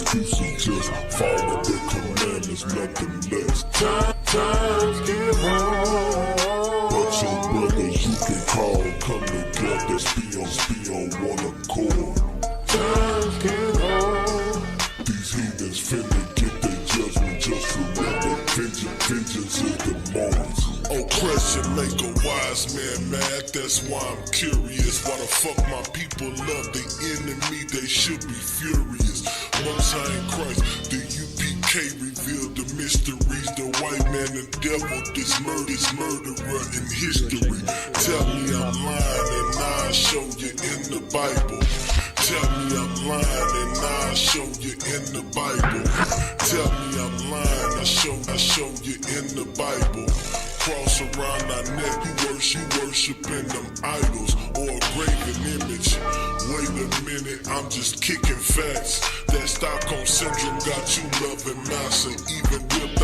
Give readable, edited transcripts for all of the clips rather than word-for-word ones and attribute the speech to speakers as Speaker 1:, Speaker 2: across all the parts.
Speaker 1: excuses, just follow the commandments, nothing less. Times get hard, but your brothers you can call, come together, be on one accord. Times get hard, these heathens finna get their judgment, just remember, vengeance is the Lord's. Oppression make a wise man mad, that's why I'm curious. Why the fuck my people love the enemy, they should be furious. Most High in Christ, the UPK revealed the mysteries. The white man, the devil, this murderer in history. Tell me I'm lying and I'll show you in the Bible. Tell me I'm lying and I'll show you in the Bible. Tell me I'm lying, I show you in the Bible. Cross around our neck, you worshiping them idols or a graven image. Wait a minute, I'm just kicking facts. That Stockholm syndrome got you loving massa. Even whipped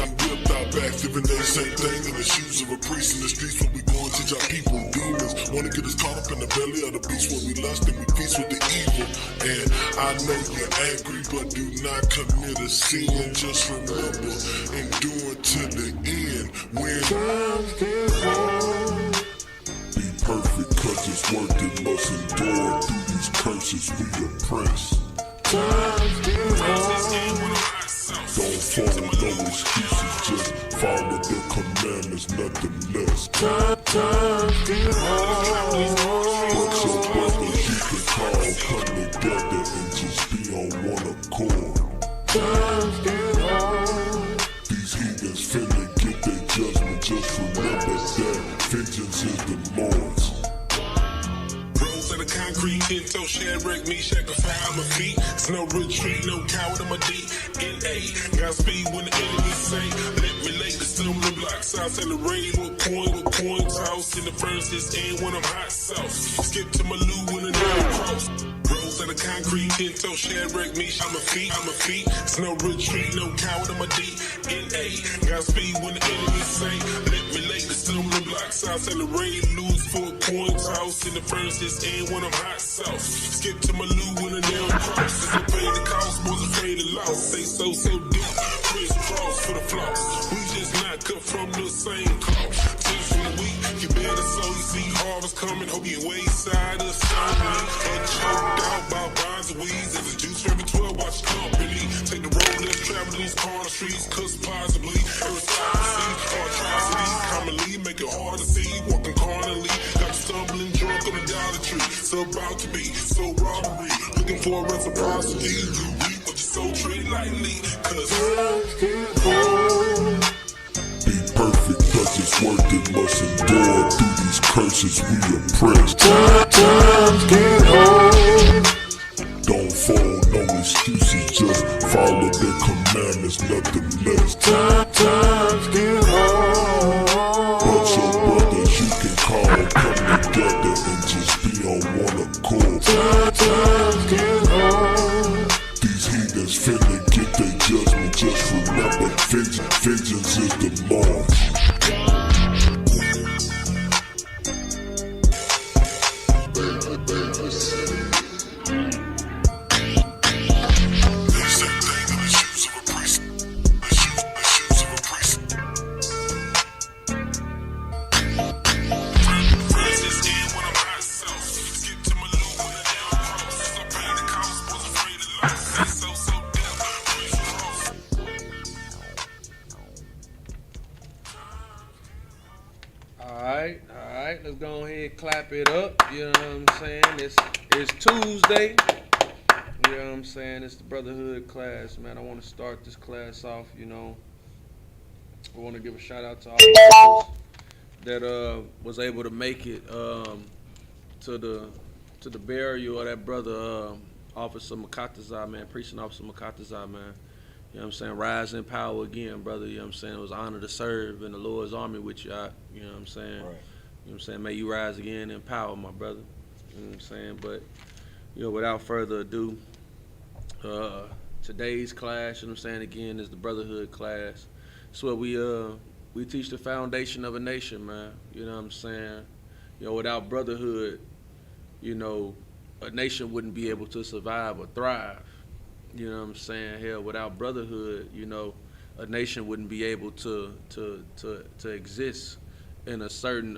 Speaker 1: out backs, living that same thing in the shoes of a priest in the streets. Where we go and teach our people demons. Wanna get us caught up in the belly of the beast where we lust and we feast with the evil. And I know you're angry, but do not commit a sin. Just remember, endure to the end. When times get hard, be perfect, cause it's worth it. Must endure through these curses we oppress. Times get hard, don't follow no excuses, just follow the commandments, nothing less. Times get hard, but your brothers you can call, come together and just be on one accord. Times get hard, these heathens finna get their judgment, just remember that vengeance is the Lord's.
Speaker 2: Rose out of concrete, Pinto, Shadrach, Meshach, and fire my feet. It's no retreat, no coward on my DNA. Got speed when the enemy say, let me lay the stumbling blocks out in the rain with coins, house in the furnaces, and when I'm hot sauce. Skip to my loo when the nail cross. Rose out of concrete, Pinto, Shadrach, Meshach, I'm a feet. It's no retreat, no coward on my DNA. Got speed when the enemy say, let me lay the stumbling blocks out in the rain, lose 4 points, house in the furnaces, and when I'm hot sauce. Skip to my loo when the nail crosses. I paid the cost, was afraid of loss. Say so deep, crisscross for the floss. We just not cut from the same cloth. Just from the week, you better sow. You see harvest coming, hope you wayside of something. Unchoked out by vines and weeds. As a juice every 12, watch company. Take the road less travel these corner streets, cause possibly aristocracy or atrocities commonly make it hard to see. Walking carnally, got stumbling drunk on the Dollar Tree. So about to be, so robbery. Looking for reciprocity. You reap what you sow, treat lightly. Cause times get hard.
Speaker 1: Be perfect, cause it's worth it. Must endure through these curses we oppress. Times get hard, don't fall, no excuses, just follow the commandments, nothing less. Times get hard, but your brothers you can call, come together and just be on one accord. Times get hard, these heathens finna get their judgment, just remember, vengeance is the Lord's.
Speaker 3: Alright, let's go ahead and clap it up, you know what I'm saying? It's Tuesday, you know what I'm saying? It's the Brotherhood class, man. I want to start this class off, you know. I want to give a shout out to all the brothers that was able to make it to the burial of that brother, Officer MACHAATAZA, man, Preaching Officer MACHAATAZA, man. You know what I'm saying? Rise in power again, brother. You know what I'm saying? It was an honor to serve in the Lord's army with you. You know what I'm saying? Right. You know what I'm saying? May you rise again in power, my brother. You know what I'm saying? But, you know, without further ado, today's class, you know what I'm saying, again, is the Brotherhood class. It's where we teach the foundation of a nation, man. You know what I'm saying? You know, without brotherhood, you know, a nation wouldn't be able to survive or thrive. You know what I'm saying? Hell, without brotherhood, a nation wouldn't be able to exist in a certain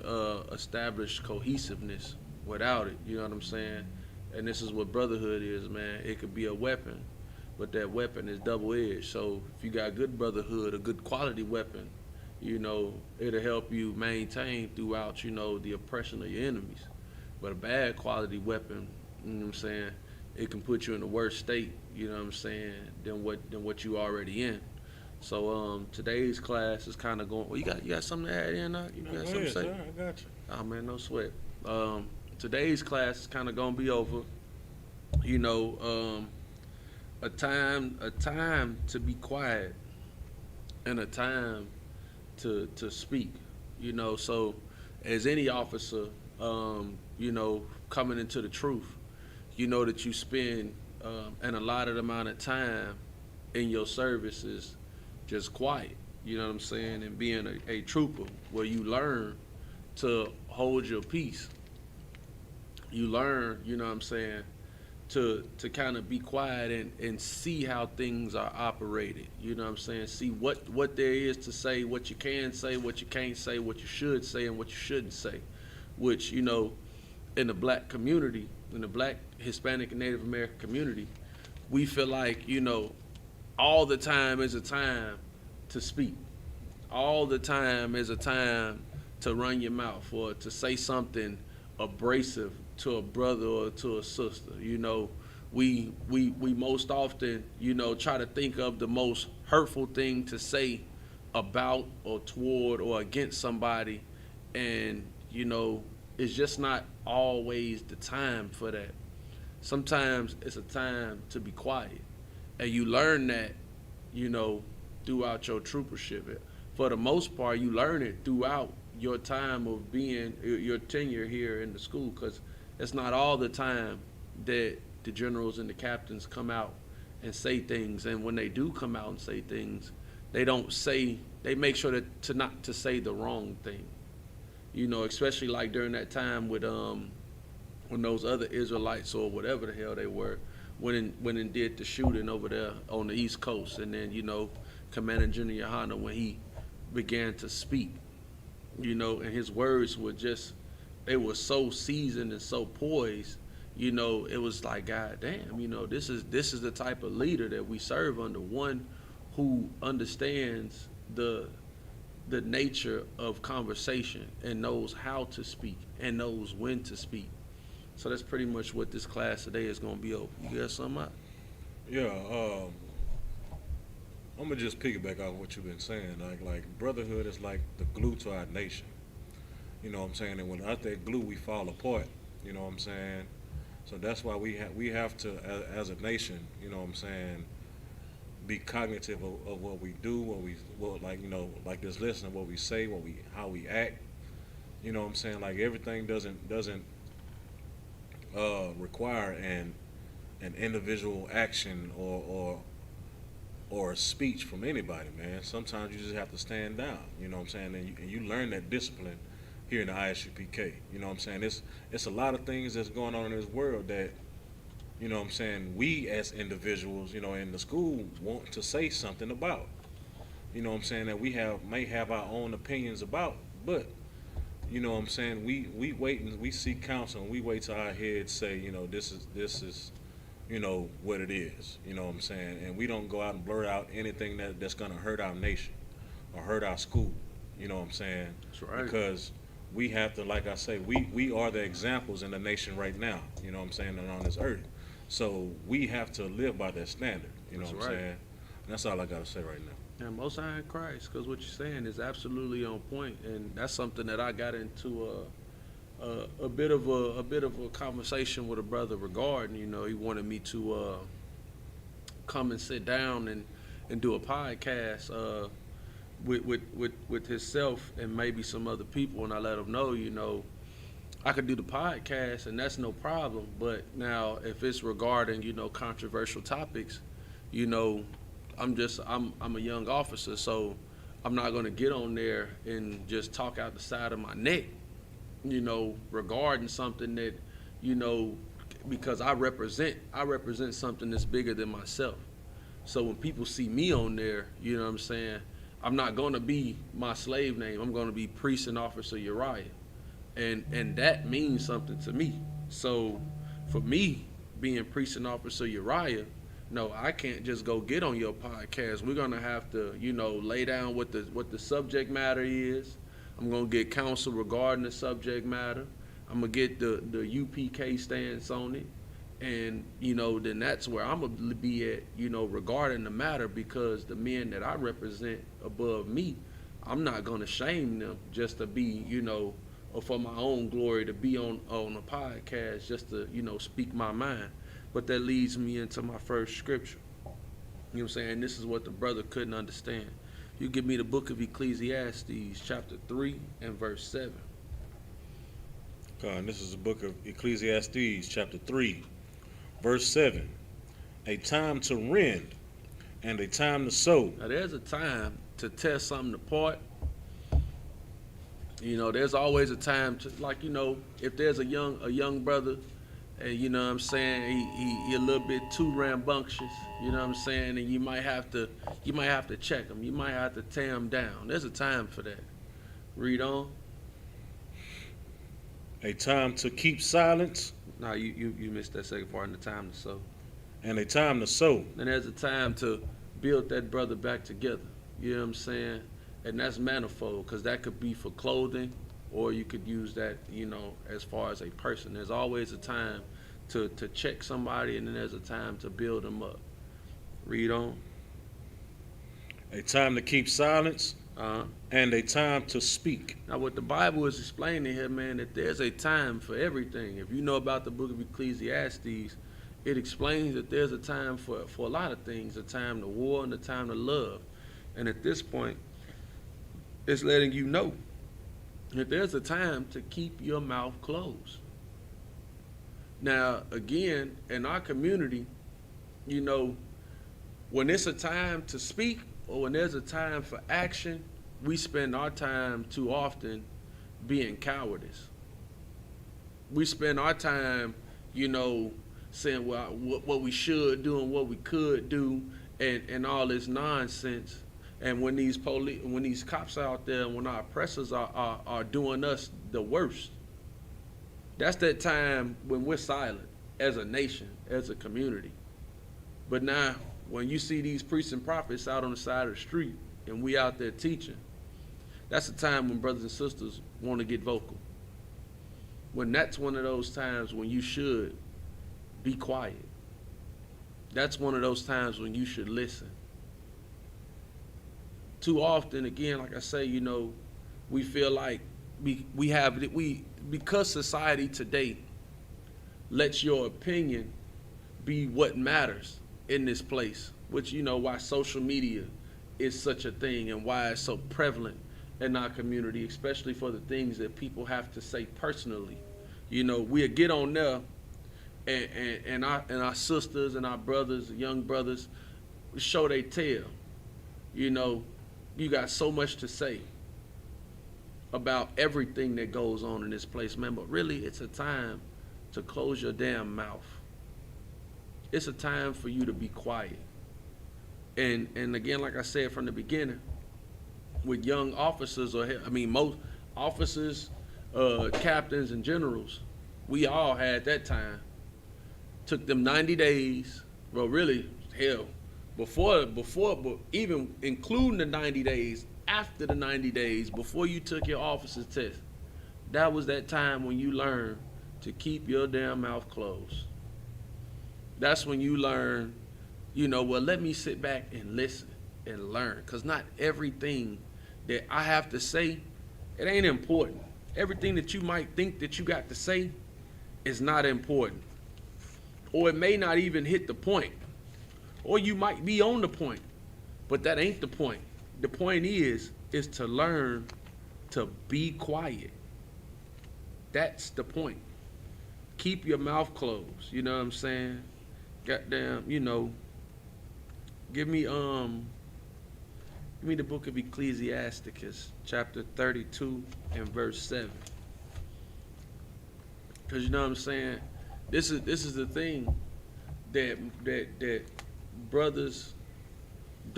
Speaker 3: established cohesiveness without it. You know what I'm saying? And this is what brotherhood is, man. It could be a weapon, but that weapon is double-edged. So if you got good brotherhood, a good quality weapon, it'll help you maintain throughout, the oppression of your enemies. But a bad quality weapon, you know what I'm saying, it can put you in a worse state, you know what I'm saying, than what you already in. So today's class is kind of going. Well, you got something to add in? You got something to say?
Speaker 4: Sir, I got you.
Speaker 3: Oh man, no sweat. Today's class is kind of gonna be over. A time to be quiet, and a time to speak. So as any officer, coming into the truth, that you spend an allotted amount of time in your services just quiet, you know what I'm saying, and being a trooper, where you learn to hold your peace. You learn, you know what I'm saying, to kind of be quiet and see how things are operated. You know what I'm saying? See what there is to say, what you can say, what you can't say, what you should say, and what you shouldn't say. Which, in the black community, in the black, Hispanic, and Native American community, we feel like, all the time is a time to speak. All the time is a time to run your mouth or to say something abrasive to a brother or to a sister. We most often, try to think of the most hurtful thing to say about or toward or against somebody, and it's just not always the time for that. Sometimes it's a time to be quiet, and you learn that, throughout your troopership. For the most part, you learn it throughout your time of being your tenure here in the school, because it's not all the time that the generals and the captains come out and say things. And when they do come out and say things, they make sure to not to say the wrong thing. Especially like during that time with when those other Israelites or whatever the hell they were went and did the shooting over there on the East Coast, and then Commander General Yohana, when he began to speak, and his words were they were so seasoned and so poised, it was like, God damn, this is the type of leader that we serve under, one who understands the nature of conversation and knows how to speak and knows when to speak. So that's pretty much what this class today is going to be over. You got something out?
Speaker 4: Yeah, I'm gonna just piggyback off what you've been saying. Like brotherhood is like the glue to our nation. You know what I'm saying? And without that glue, we fall apart. You know what I'm saying? So that's why we have to, as a nation, you know what I'm saying, be cognitive of what we do, like this listening, what we say, how we act. You know what I'm saying? Like everything doesn't require an individual action or a speech from anybody, man. Sometimes you just have to stand down. You know what I'm saying? And you learn that discipline here in the ISUPK. You know what I'm saying? It's a lot of things that's going on in this world that, you know what I'm saying, we as individuals, in the school want to say something about. You know what I'm saying, that we may have our own opinions about, but, you know what I'm saying, we wait and we seek counsel, and we wait till our heads say, this is what it is, you know what I'm saying, and we don't go out and blurt out anything that's gonna hurt our nation or hurt our school, you know what I'm saying?
Speaker 3: That's right.
Speaker 4: Because we have to, like I say, we are the examples in the nation right now, you know what I'm saying, and on this earth. So we have to live by that standard, you know
Speaker 3: That's
Speaker 4: what I'm
Speaker 3: right.
Speaker 4: saying? And that's all I gotta say right now.
Speaker 3: Yeah, Most High in Christ, because what you're saying is absolutely on point, and that's something that I got into a bit of a conversation with a brother regarding. He wanted me to come and sit down and do a podcast with himself and maybe some other people, and I let him know, I could do the podcast, and that's no problem. But now, if it's regarding, controversial topics, I'm a young officer, so I'm not going to get on there and just talk out the side of my neck, regarding something that, because I represent something that's bigger than myself. So when people see me on there, you know what I'm saying, I'm not going to be my slave name. I'm going to be Priest and Officer Uriah. And that means something to me. So for me, being Priest and Officer Uriah, no, I can't just go get on your podcast. We're gonna have to, lay down what the subject matter is. I'm gonna get counsel regarding the subject matter. I'm gonna get the UPK stance on it, and then that's where I'm gonna be at, regarding the matter, because the men that I represent above me, I'm not gonna shame them just to be, or for my own glory to be on a podcast just to, speak my mind. But that leads me into my first scripture. You know what I'm saying? This is what the brother couldn't understand. You give me the book of Ecclesiastes, chapter 3 and verse 7.
Speaker 4: God, this is the book of Ecclesiastes, chapter 3, verse 7. A time to rend and a time to sow.
Speaker 3: Now, there's a time to tear something apart. There's always a time to, like, if there's a young brother, and you know what I'm saying, he a little bit too rambunctious, you know what I'm saying, and you might have to check him, you might have to tear him down. There's a time for that. Read on.
Speaker 4: A time to keep silence.
Speaker 3: No, you missed that second part, and the time to sow.
Speaker 4: And a time to sow.
Speaker 3: And there's a time to build that brother back together. You know what I'm saying? And that's manifold, because that could be for clothing, or you could use that, as far as a person. There's always a time to check somebody, and then there's a time to build them up. Read on.
Speaker 4: A time to keep silence, and a time to speak.
Speaker 3: Now, what the Bible is explaining here, man, that there's a time for everything. If you know about the book of Ecclesiastes, it explains that there's a time for a lot of things, a time to war and a time to love. And at this point, it's letting you know that there's a time to keep your mouth closed. Now, again, in our community, when it's a time to speak or when there's a time for action, we spend our time too often being cowardice. We spend our time, saying what we should do and what we could do, and all this nonsense. And when these cops are out there, when our oppressors are doing us the worst, that's that time when we're silent as a nation, as a community. But now, when you see these priests and prophets out on the side of the street and we out there teaching, that's the time when brothers and sisters want to get vocal. When that's one of those times when you should be quiet. That's one of those times when you should listen. Too often, again, like I say, we feel like because society today lets your opinion be what matters in this place, which why social media is such a thing and why it's so prevalent in our community, especially for the things that people have to say personally. We'll get on there and our sisters and our brothers, young brothers, show they tell. You got so much to say about everything that goes on in this place, man. But really, it's a time to close your damn mouth. It's a time for you to be quiet. And again, like I said from the beginning, with young officers, most officers, captains, and generals, we all had that time. Took them 90 days. Well, really, hell, before, but even including the 90 days, after the 90 days, before you took your officer's test, that was that time when you learned to keep your damn mouth closed. That's when you learn, let me sit back and listen and learn. Because not everything that I have to say, it ain't important. Everything that you might think that you got to say is not important. Or it may not even hit the point. Or you might be on the point, but that ain't the point. The point is to learn to be quiet. That's the point. Keep your mouth closed. You know what I'm saying? Goddamn, give me the book of Ecclesiastes, chapter 32 and verse 7. Because you know what I'm saying? This is the thing that brothers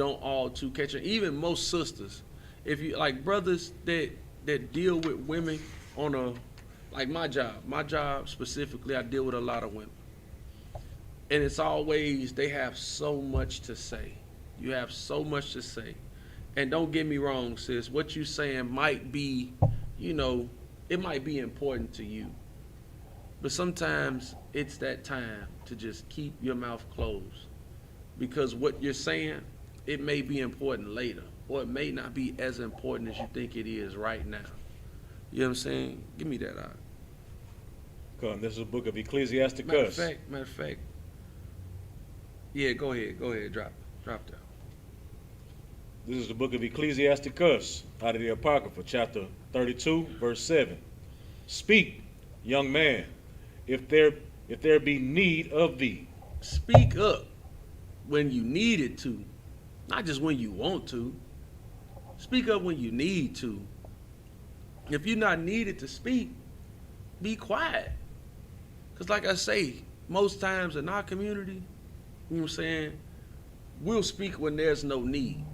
Speaker 3: don't all too catch it. Even most sisters, if you like brothers that deal with women on a like my job specifically, I deal with a lot of women, and it's always they have so much to say. You have so much to say, and don't get me wrong, sis. What you saying might be, it might be important to you, but sometimes it's that time to just keep your mouth closed, because what you're saying, it may be important later, or it may not be as important as you think it is right now. You know what I'm saying? Give me that out.
Speaker 4: Come, this is the book of Ecclesiasticus.
Speaker 3: Matter of fact. Yeah, go ahead, drop that.
Speaker 4: This is the book of Ecclesiasticus, out of the Apocrypha, chapter 32, verse 7. Speak, young man, if there be need of thee.
Speaker 3: Speak up when you need it to, not just when you want to. Speak up when you need to. If you're not needed to speak, be quiet. Because like I say, most times in our community, you know what I'm saying, we'll speak when there's no need.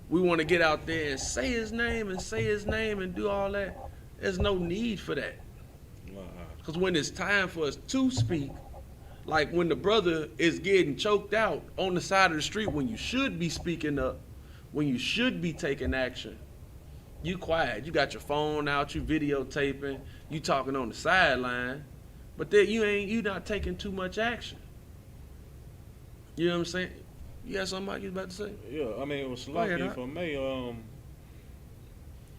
Speaker 3: We want to get out there and say his name and do all that. There's no need for that. Because when it's time for us to speak, like when the brother is getting choked out on the side of the street, when you should be speaking up, when you should be taking action, you quiet. You got your phone out, you videotaping, you talking on the sideline, but then you not taking too much action. You know what I'm saying? You got something you was about to say?
Speaker 4: Yeah, I mean, it was lucky for me.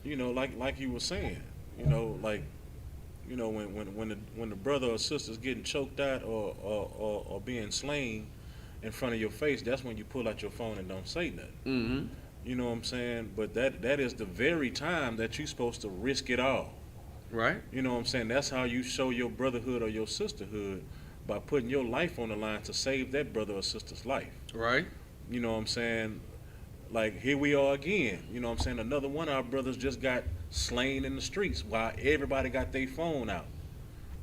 Speaker 4: Like you were saying, when the brother or sister's getting choked out or being slain in front of your face, that's when you pull out your phone and don't say nothing.
Speaker 3: Mm-hmm.
Speaker 4: You know what I'm saying? But that is the very time that you're supposed to risk it all.
Speaker 3: Right.
Speaker 4: You know what I'm saying? That's how you show your brotherhood or your sisterhood, by putting your life on the line to save that brother or sister's life.
Speaker 3: Right.
Speaker 4: You know what I'm saying? Like, here we are again. You know what I'm saying? Another one of our brothers just got slain in the streets while everybody got their phone out.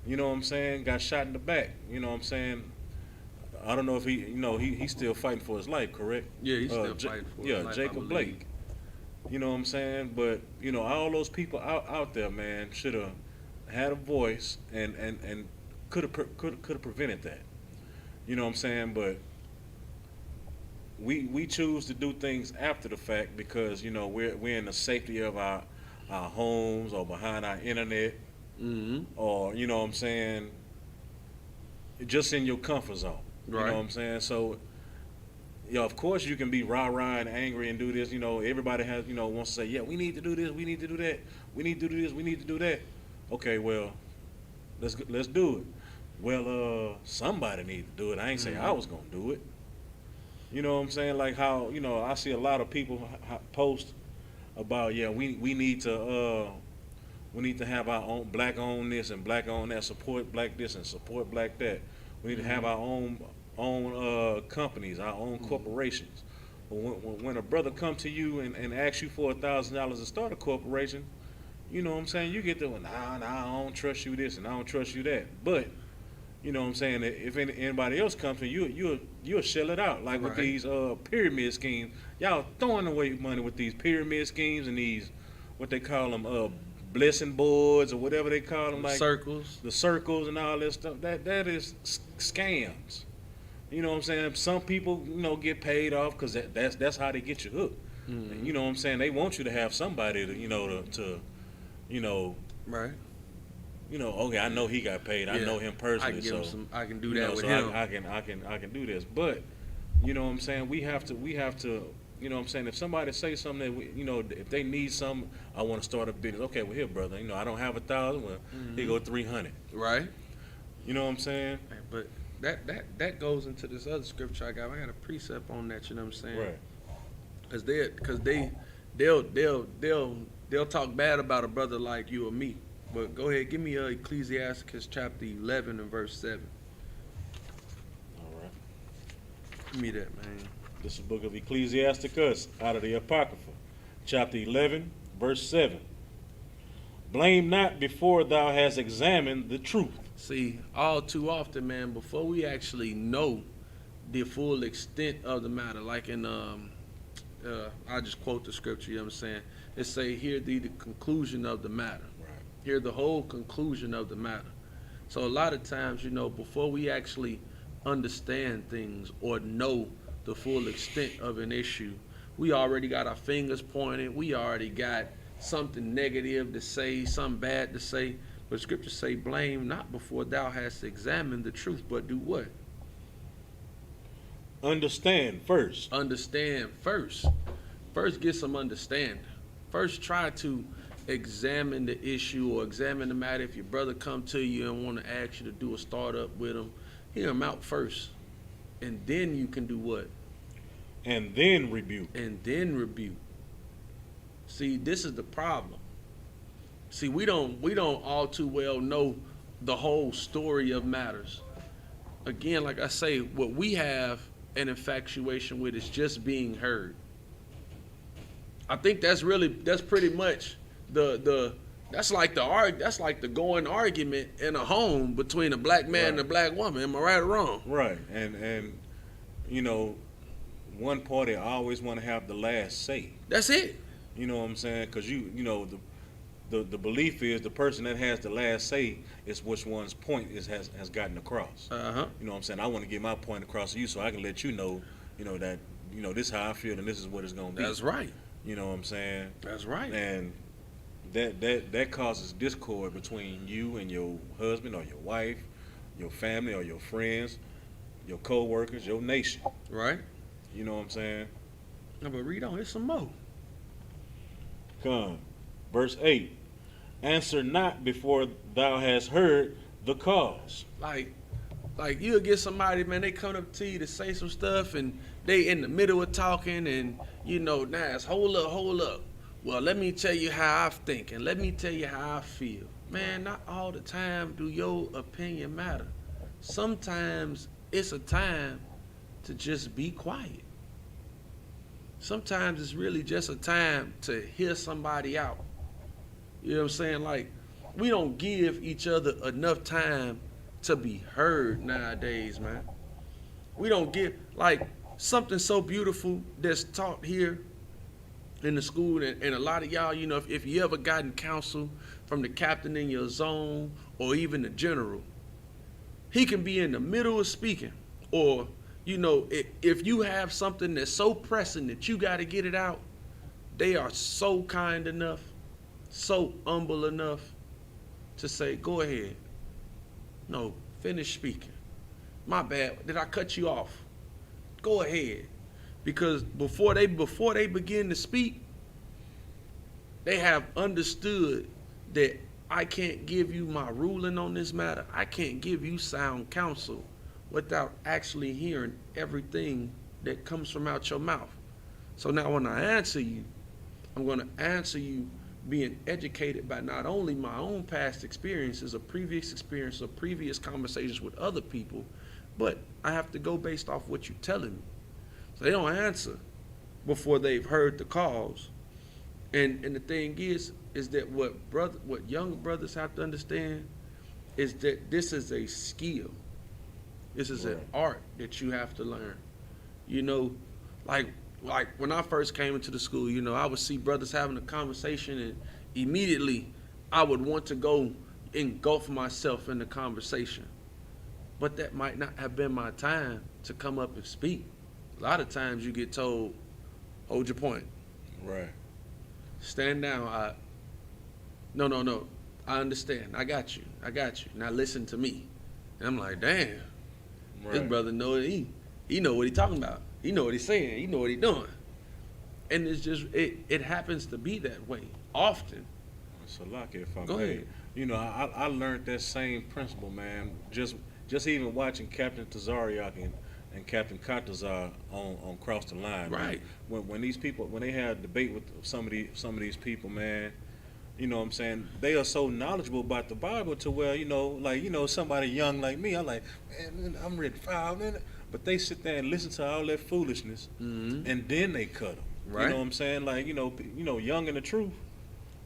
Speaker 4: You know what I'm saying? Got shot in the back. You know what I'm saying? I don't know if he's still fighting for his life, correct?
Speaker 3: Yeah, he's still fighting for his life.
Speaker 4: Jacob Blake. You know what I'm saying? But, all those people out there, man, should have had a voice and could have prevented that. You know what I'm saying? But we choose to do things after the fact because we're in the safety of our homes or behind our internet,
Speaker 3: mm-hmm.
Speaker 4: or you know what I'm saying, just in your comfort zone.
Speaker 3: Right.
Speaker 4: You know what I'm saying? So of course you can be rah-rah and angry and do this. Everybody has wants to say, yeah, we need to do this, we need to do that, we need to do this, we need to do that. Okay, well, let's do it. Well, somebody need to do it. I ain't say I was gonna do it. You know what I'm saying? Like how I see a lot of people post about we need to have our own black owned this and black owned that, support black this and support black that. We need to have our own companies, our own corporations. But when a brother come to you and asks you for $1,000 to start a corporation, you know what I'm saying? You get the nah, I don't trust you this and I don't trust you that. But you know what I'm saying? If anybody else comes to you, you'll shell it out. Like with these pyramid schemes. Y'all throwing away money with these pyramid schemes and these, what they call them, blessing boards or whatever they call them. Like
Speaker 3: circles. The
Speaker 4: circles and all that stuff. That is scams. You know what I'm saying? Some people, get paid off because that's how they get you hooked. Mm-hmm. And you know what I'm saying? They want you to have somebody to right. Okay, I know he got paid. I know him personally,
Speaker 3: I can do that with him.
Speaker 4: I can do this. But you know what I'm saying? We have to. You know what I'm saying? If somebody say something that if they need something, I want to start a business. Okay, well here, brother. I don't have 1,000. Well, here go 300.
Speaker 3: Right.
Speaker 4: You know what I'm saying?
Speaker 3: But that goes into this other scripture I got. I got a precept on that. You know what I'm saying?
Speaker 4: Right.
Speaker 3: Because they'll talk bad about a brother like you or me. But go ahead, give me Ecclesiasticus chapter 11 and verse 7.
Speaker 4: All right.
Speaker 3: Give me that, man.
Speaker 4: This is the book of Ecclesiasticus, out of the Apocrypha, chapter 11, verse 7. Blame not before thou hast examined the truth.
Speaker 3: See, all too often, man, before we actually know the full extent of the matter. Like in I just quote the scripture. You know what I'm saying? It say, "Hear thee the conclusion of the matter."
Speaker 4: Right.
Speaker 3: Hear the whole conclusion of the matter. So a lot of times, before we actually understand things or know the full extent of an issue, we already got our fingers pointed. We already got something negative to say, something bad to say. But scripture say, blame not before thou hast examined the truth, but do what?
Speaker 4: Understand first.
Speaker 3: Understand first. First get some understanding. First try to examine the issue or examine the matter. If your brother come to you and want to ask you to do a startup with him, hear him out first. And then you can do what?
Speaker 4: And then rebuke.
Speaker 3: And then rebuke. See, this is the problem. See, we don't all too well know the whole story of matters. Again, like I say, what we have an infatuation with is just being heard. I think that's pretty much that's like the going argument in a home between a black man and a black woman. Am I right or wrong?
Speaker 4: Right. And one party always want to have the last say.
Speaker 3: That's it.
Speaker 4: You know what I'm saying? Because the belief is the person that has the last say is which one's point has gotten across.
Speaker 3: Uh-huh.
Speaker 4: You know what I'm saying? I want to get my point across to you so I can let you know that this is how I feel and this is what it's gonna be.
Speaker 3: That's right.
Speaker 4: You know what I'm saying?
Speaker 3: That's right.
Speaker 4: And that causes discord between you and your husband or your wife, your family or your friends, your co-workers, your nation.
Speaker 3: Right.
Speaker 4: You know what I'm saying?
Speaker 3: No, but read on. Here's some more.
Speaker 4: Come. Verse 8. Answer not before thou hast heard the cause.
Speaker 3: Like you'll get somebody, man, they come up to you to say some stuff and they in the middle of talking and now it's hold up. Well, let me tell you how I'm thinking. Let me tell you how I feel. Man, not all the time do your opinion matter. Sometimes it's a time to just be quiet. Sometimes it's really just a time to hear somebody out. You know what I'm saying? Like, we don't give each other enough time to be heard nowadays, man. We don't give, like, something so beautiful that's taught here in the school, and a lot of y'all, if you ever gotten counsel from the captain in your zone or even the general, he can be in the middle of speaking, or if you have something that's so pressing that you got to get it out, they are so kind enough, so humble enough to say, go ahead. No, finish speaking. My bad. Did I cut you off? Go ahead. Because before they begin to speak, they have understood that I can't give you my ruling on this matter. I can't give you sound counsel without actually hearing everything that comes from out your mouth. So now when I answer you, I'm going to answer you being educated by not only my own past experiences or previous conversations with other people, but I have to go based off what you're telling me. So they don't answer before they've heard the cause. And the thing is that what young brothers have to understand is that this is a skill. This is an art that you have to learn. Like when I first came into the school, I would see brothers having a conversation and immediately I would want to go engulf myself in the conversation. But that might not have been my time to come up and speak. A lot of times you get told, hold your point.
Speaker 4: Right.
Speaker 3: Stand down. No. I understand. I got you. Now listen to me. And I'm like, damn. Right. This brother know he know what he talking about. He know what he's saying. He know what he doing. And it's just it happens to be that way often.
Speaker 4: So lucky if I
Speaker 3: Go
Speaker 4: may.
Speaker 3: ahead.
Speaker 4: I learned that same principle, man. Just even watching Captain Tazariak and Captain MACHAATAZA on Cross the Line.
Speaker 3: Right.
Speaker 4: Man. When these people, when they had a debate with some of these people, man, you know what I'm saying, they are so knowledgeable about the Bible to where, somebody young like me, I'm like, man, I'm ready to file, man. But they sit there and listen to all that foolishness, and then they cut them.
Speaker 3: Right.
Speaker 4: You know what I'm saying? Like, young in the truth.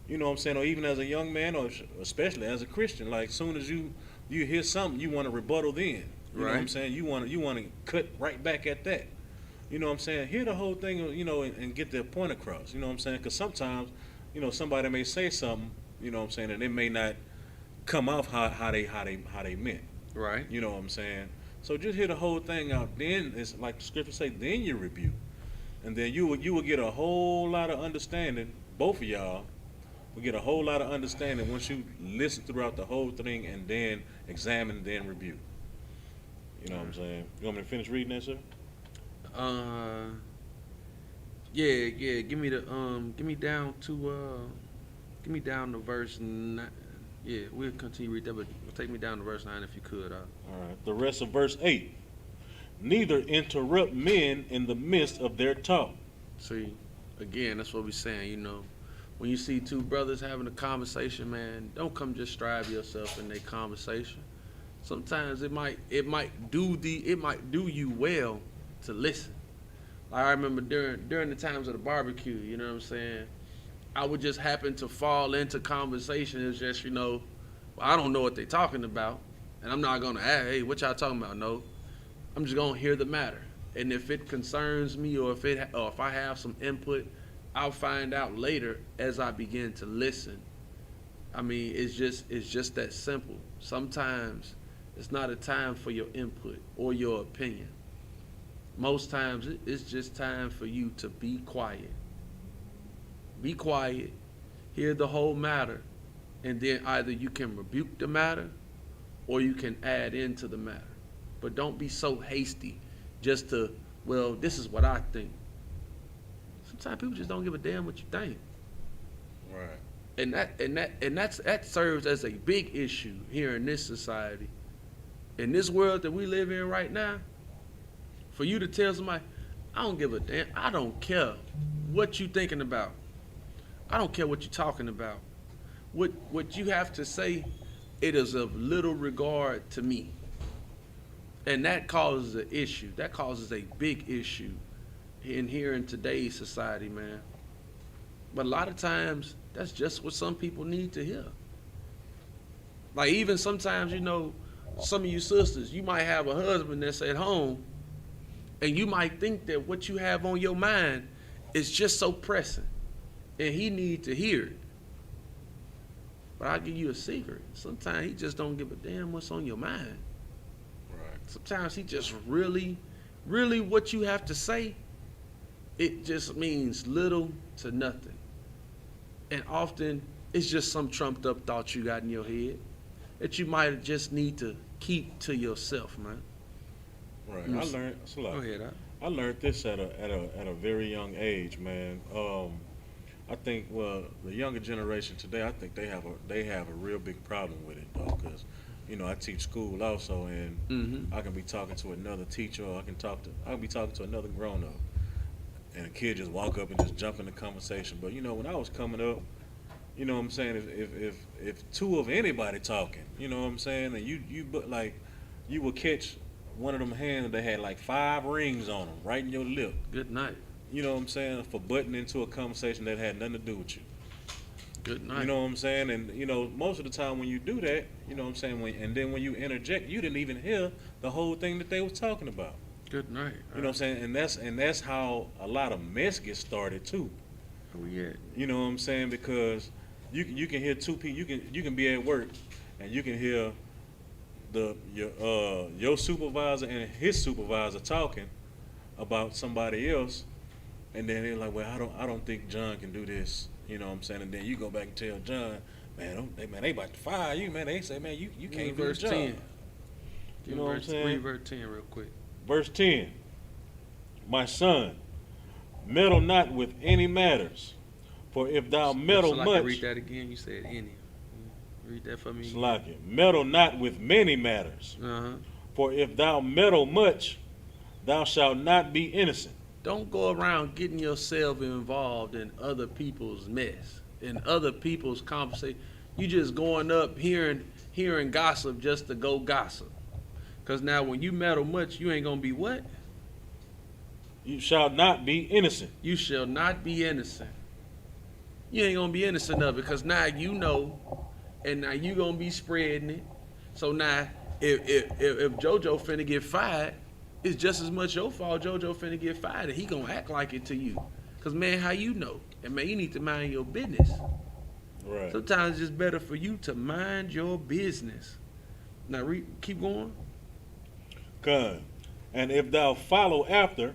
Speaker 4: You know what I'm saying? Or even as a young man, or especially as a Christian, like, as soon as you hear something, you want to rebuttal then. You know what I'm saying? You want to cut right back at that. You know what I'm saying? Hear the whole thing, and get their point across. You know what I'm saying? Because sometimes, somebody may say something, you know what I'm saying, and it may not come off how they meant.
Speaker 3: Right.
Speaker 4: You know what I'm saying? So just hear the whole thing out. Then it's like the scripture say. Then you rebuke, and then you will get a whole lot of understanding. Both of y'all will get a whole lot of understanding once you listen throughout the whole thing and then examine, then rebuke. You know what I'm saying? You want me to finish reading that, sir?
Speaker 3: Yeah. Give me down to verse 9. Yeah, we'll continue to read that, but take me down to verse 9 if you could.
Speaker 4: All right. The rest of verse 8. Neither interrupt men in the midst of their talk.
Speaker 3: See, again, that's what we're saying. When you see two brothers having a conversation, man, don't come just strive yourself in their conversation. Sometimes it might do you well to listen. Like I remember during the times of the barbecue, you know what I'm saying? I would just happen to fall into conversation. It's just, I don't know what they're talking about. And I'm not going to ask, hey, what y'all talking about? No. I'm just going to hear the matter. And if it concerns me or if I have some input, I'll find out later as I begin to listen. I mean, it's just that simple. Sometimes it's not a time for your input or your opinion. Most times it's just time for you to be quiet. Be quiet, hear the whole matter, and then either you can rebuke the matter or you can add into the matter. But don't be so hasty just to, well, this is what I think. Sometimes people just don't give a damn what you think.
Speaker 4: Right.
Speaker 3: And that serves as a big issue here in this society. In this world that we live in right now, for you to tell somebody, I don't give a damn, I don't care what you thinking about. I don't care what you're talking about. What you have to say, it is of little regard to me. And that causes an issue. That causes a big issue here in today's society, man. But a lot of times, that's just what some people need to hear. Like even sometimes, some of you sisters, you might have a husband that's at home, and you might think that what you have on your mind is just so pressing, and he need to hear it. But I'll give you a secret. Sometimes he just don't give a damn what's on your mind.
Speaker 4: Right.
Speaker 3: Sometimes he just really what you have to say, it just means little to nothing. And often it's just some trumped up thought you got in your head that you might just need to keep to yourself, man.
Speaker 4: Right.
Speaker 3: Mm.
Speaker 4: Go ahead. I learned this at a very young age, man. I think the younger generation today, I think they have a real big problem with it though, because I teach school also, and I can be talking to another teacher, or I can be talking to another grown up, and a kid just walk up and just jump in the conversation. But when I was coming up, you know what I'm saying, if two of anybody talking, you know what I'm saying, and you would catch one of them hands that had like 5 rings on them right in your lip.
Speaker 3: Good night.
Speaker 4: You know what I'm saying, for butting into a conversation that had nothing to do with you.
Speaker 3: Good night.
Speaker 4: You know what I'm saying? And most of the time when you do that, you know what I'm saying, and then when you interject, you didn't even hear the whole thing that they was talking about.
Speaker 3: Good night.
Speaker 4: You know what I'm saying? And that's how a lot of mess gets started too.
Speaker 3: Oh yeah.
Speaker 4: You know what I'm saying? Because you can hear two people, you can be at work and you can hear your supervisor and his supervisor talking about somebody else, and then they're like, well, I don't think John can do this. You know what I'm saying? And then you go back and tell John, man, they about to fire you, man. They say, man, you can't do the job.
Speaker 3: 10.
Speaker 4: You know what I'm saying?
Speaker 3: Read verse 10 real quick.
Speaker 4: Verse 10, my son, meddle not with any matters, for if thou meddle much.
Speaker 3: Read that again. You said any. Read that for me.
Speaker 4: Slakia, meddle not with many matters, for if thou meddle much, thou shalt not be innocent.
Speaker 3: Don't go around getting yourself involved in other people's mess, in other people's conversation. You just going up hearing gossip just to go gossip. Because now when you meddle much, you ain't going to be what?
Speaker 4: You shall not be innocent.
Speaker 3: You shall not be innocent. You ain't going to be innocent of it, because now you know, and now you going to be spreading it. So now if JoJo finna get fired, it's just as much your fault. JoJo finna get fired, and he gonna act like it to you. Cause man, how you know? And man, you need to mind your business.
Speaker 4: Right.
Speaker 3: Sometimes it's just better for you to mind your business. Now keep going.
Speaker 4: Good. And if thou follow after,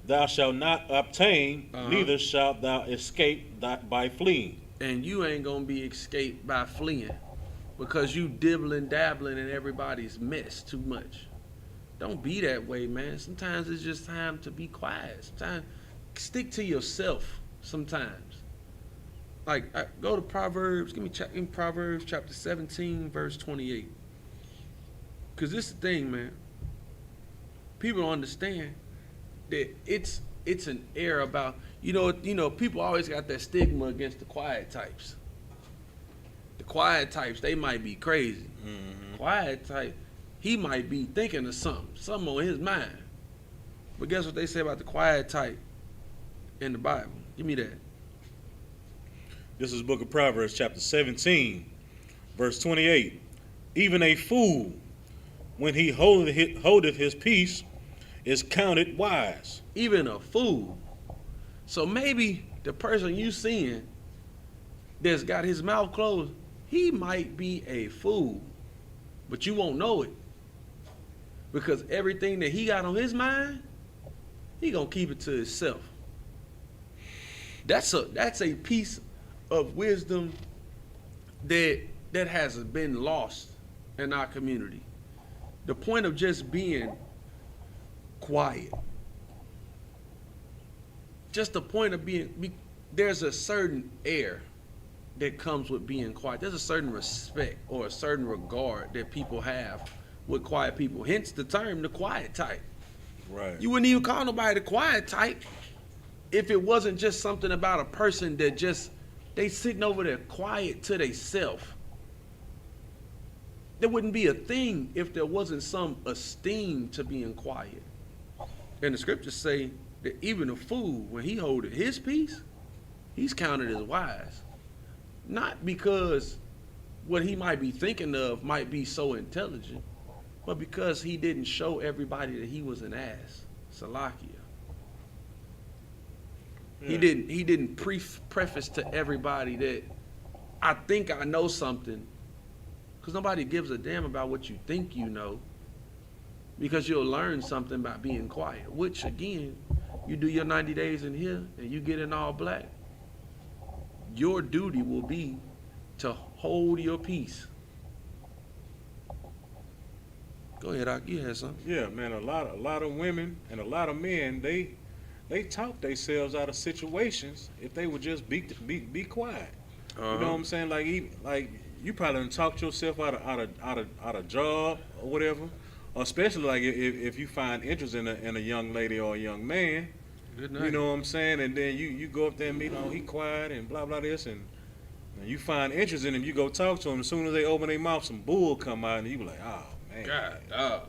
Speaker 4: thou shalt not obtain, neither shalt thou escape by fleeing.
Speaker 3: And you ain't gonna be escaped by fleeing, because you dibbling dabbling in everybody's mess too much. Don't be that way, man. Sometimes it's just time to be quiet. Sometimes stick to yourself. Sometimes, like go to Proverbs. Give me Proverbs chapter 17, verse 28. Cause this is the thing, man. People don't understand that it's an air about you know people always got that stigma against the quiet types. The quiet types, they might be crazy.
Speaker 4: Mm-hmm.
Speaker 3: Quiet type, he might be thinking of something on his mind. But guess what they say about the quiet type in the Bible? Give me that.
Speaker 4: This is Book of Proverbs, chapter 17, verse 28. Even a fool, when he holdeth his peace, is counted wise.
Speaker 3: Even a fool. So maybe the person you seeing that's got his mouth closed, he might be a fool, but you won't know it, because everything that he got on his mind, he gonna keep it to himself. That's a piece of wisdom that has been lost in our community. The point of just being quiet. Just the point of there's a certain air that comes with being quiet. There's a certain respect or a certain regard that people have with quiet people. Hence the term, the quiet type.
Speaker 4: Right.
Speaker 3: You wouldn't even call nobody the quiet type if it wasn't just something about a person that just, they sitting over there quiet to theyself. There wouldn't be a thing if there wasn't some esteem to being quiet. And the scriptures say that even a fool, when he holdeth his peace, he's counted as wise. Not because what he might be thinking of might be so intelligent, but because he didn't show everybody that he was an ass. Salakia. Yeah. He didn't preface to everybody that I think I know something, because nobody gives a damn about what you think you know, because you'll learn something by being quiet, which again, you do your 90 days in here and you get in all black, your duty will be to hold your peace. Go ahead, Ak, you had something.
Speaker 4: Yeah, man, a lot of women and a lot of men, they talk themselves out of situations if they would just be quiet. Uh-huh. You know what I'm saying? Like you probably done talked yourself out of job or whatever. Especially like if you find interest in a young lady or a young man.
Speaker 3: Good night.
Speaker 4: You know what I'm saying? And then you go up there and meet, he quiet and blah blah this, and you find interest in him. You go talk to him. As soon as they open their mouth, some bull come out, and you be like, oh man,
Speaker 3: God,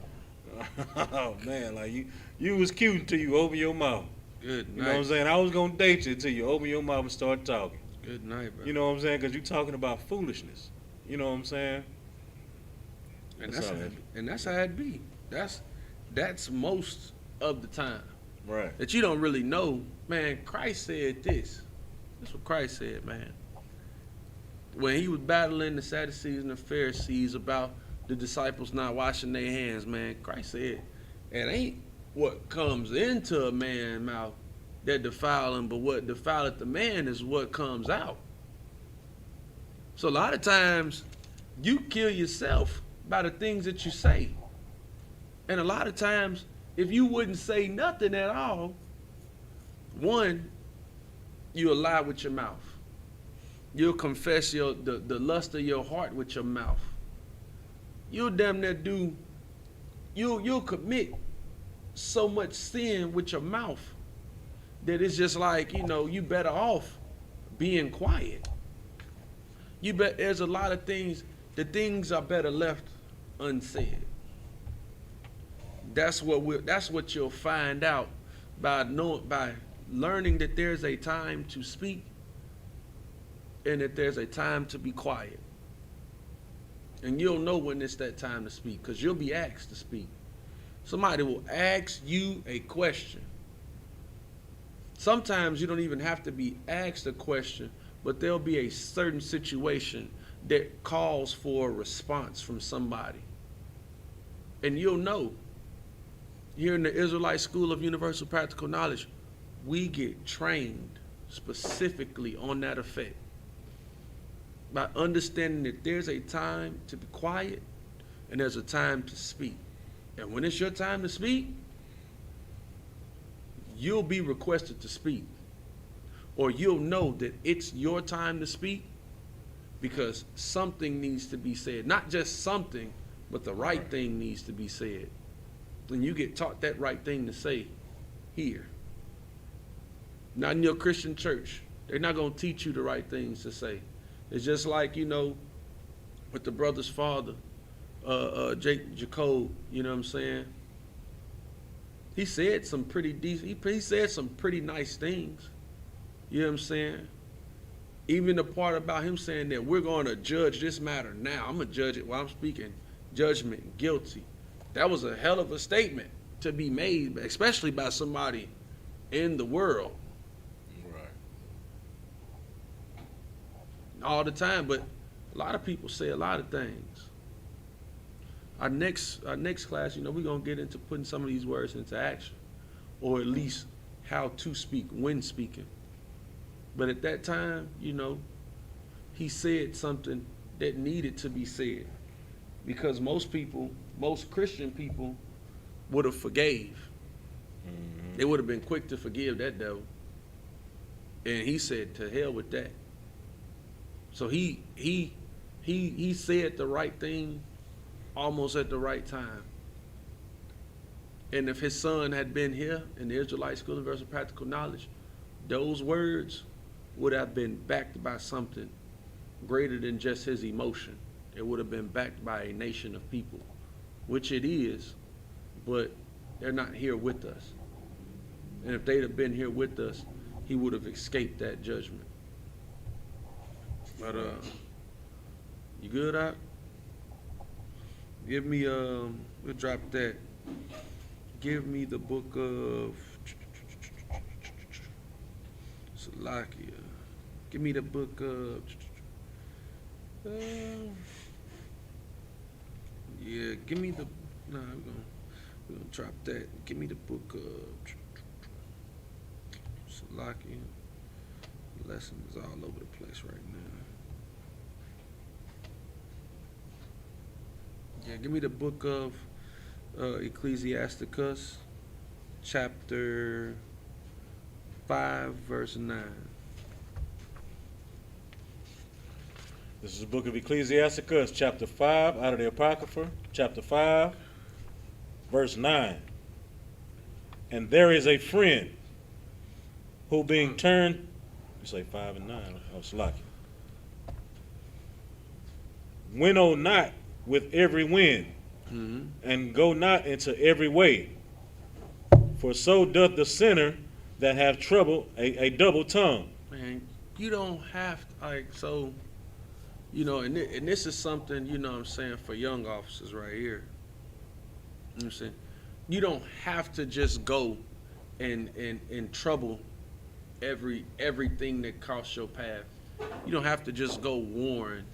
Speaker 4: oh man, like you was cute until you open your mouth.
Speaker 3: Good night.
Speaker 4: You know what I'm saying? I was gonna date you until you open your mouth and start talking.
Speaker 3: Good night, bro.
Speaker 4: You know what I'm saying? Because you talking about foolishness. You know what I'm saying?
Speaker 3: And that's how it be. That's most of the time.
Speaker 4: Right.
Speaker 3: That you don't really know. Man, Christ said this. That's what Christ said, man. When he was battling the Sadducees and the Pharisees about the disciples not washing their hands, man, Christ said, it ain't what comes into a man's mouth that defile him, but what defileth the man is what comes out. So a lot of times you kill yourself by the things that you say. And a lot of times, if you wouldn't say nothing at all, one, you'll lie with your mouth. You'll confess the lust of your heart with your mouth. You'll damn near you'll commit so much sin with your mouth that it's just like, you better off being quiet. There's a lot of things, the things are better left unsaid. That's what you'll find out by learning that there's a time to speak and that there's a time to be quiet. And you'll know when it's that time to speak, because you'll be asked to speak. Somebody will ask you a question. Sometimes you don't even have to be asked a question, but there'll be a certain situation that calls for a response from somebody. And you'll know. Here in the Israelite School of Universal Practical Knowledge, we get trained specifically on that effect. By understanding that there's a time to be quiet and there's a time to speak. And when it's your time to speak, you'll be requested to speak. Or you'll know that it's your time to speak because something needs to be said. Not just something, but the right thing needs to be said. And you get taught that right thing to say here. Not in your Christian church. They're not going to teach you the right things to say. It's just like, with the brother's father, Jacob, you know what I'm saying? He said some pretty decent, he said some pretty nice things. You know what I'm saying? Even the part about him saying that we're going to judge this matter now. I'm going to judge it while I'm speaking. Judgment, guilty. That was a hell of a statement to be made, especially by somebody in the world. All the time, but a lot of people say a lot of things. Our next class, we're gonna get into putting some of these words into action, or at least how to speak when speaking. But at that time, he said something that needed to be said, because most Christian people would have forgave. Mm-hmm. They would have been quick to forgive that devil, and he said, "To hell with that." So he said the right thing almost at the right time. And if his son had been here in the Israelite School of Universal Practical Knowledge, those words would have been backed by something greater than just his emotion. It would have been backed by a nation of people, which it is, but they're not here with us. And if they'd have been here with us, he would have escaped that judgment. But you good, Doc? Give me we'll drop that. Give me the book of Salakia. Give me the book of yeah, give me the we're gonna drop that. Give me the book of Salakia. Lessons all over the place right now. Yeah, give me the book of Ecclesiasticus, chapter 5, verse 9.
Speaker 4: This is the book of Ecclesiasticus, chapter 5, out of the Apocrypha, chapter 5, verse 9. And there is a friend who being turned, you say 5 and 9, oh, Salaki. Winnow not with every wind, and go not into every way. For so doth the sinner that have trouble a double tongue.
Speaker 3: Man, you don't have to, and this is something, what I'm saying, for young officers right here. You know what I'm saying? You don't have to just go and trouble everything that crosses your path. You don't have to just go warn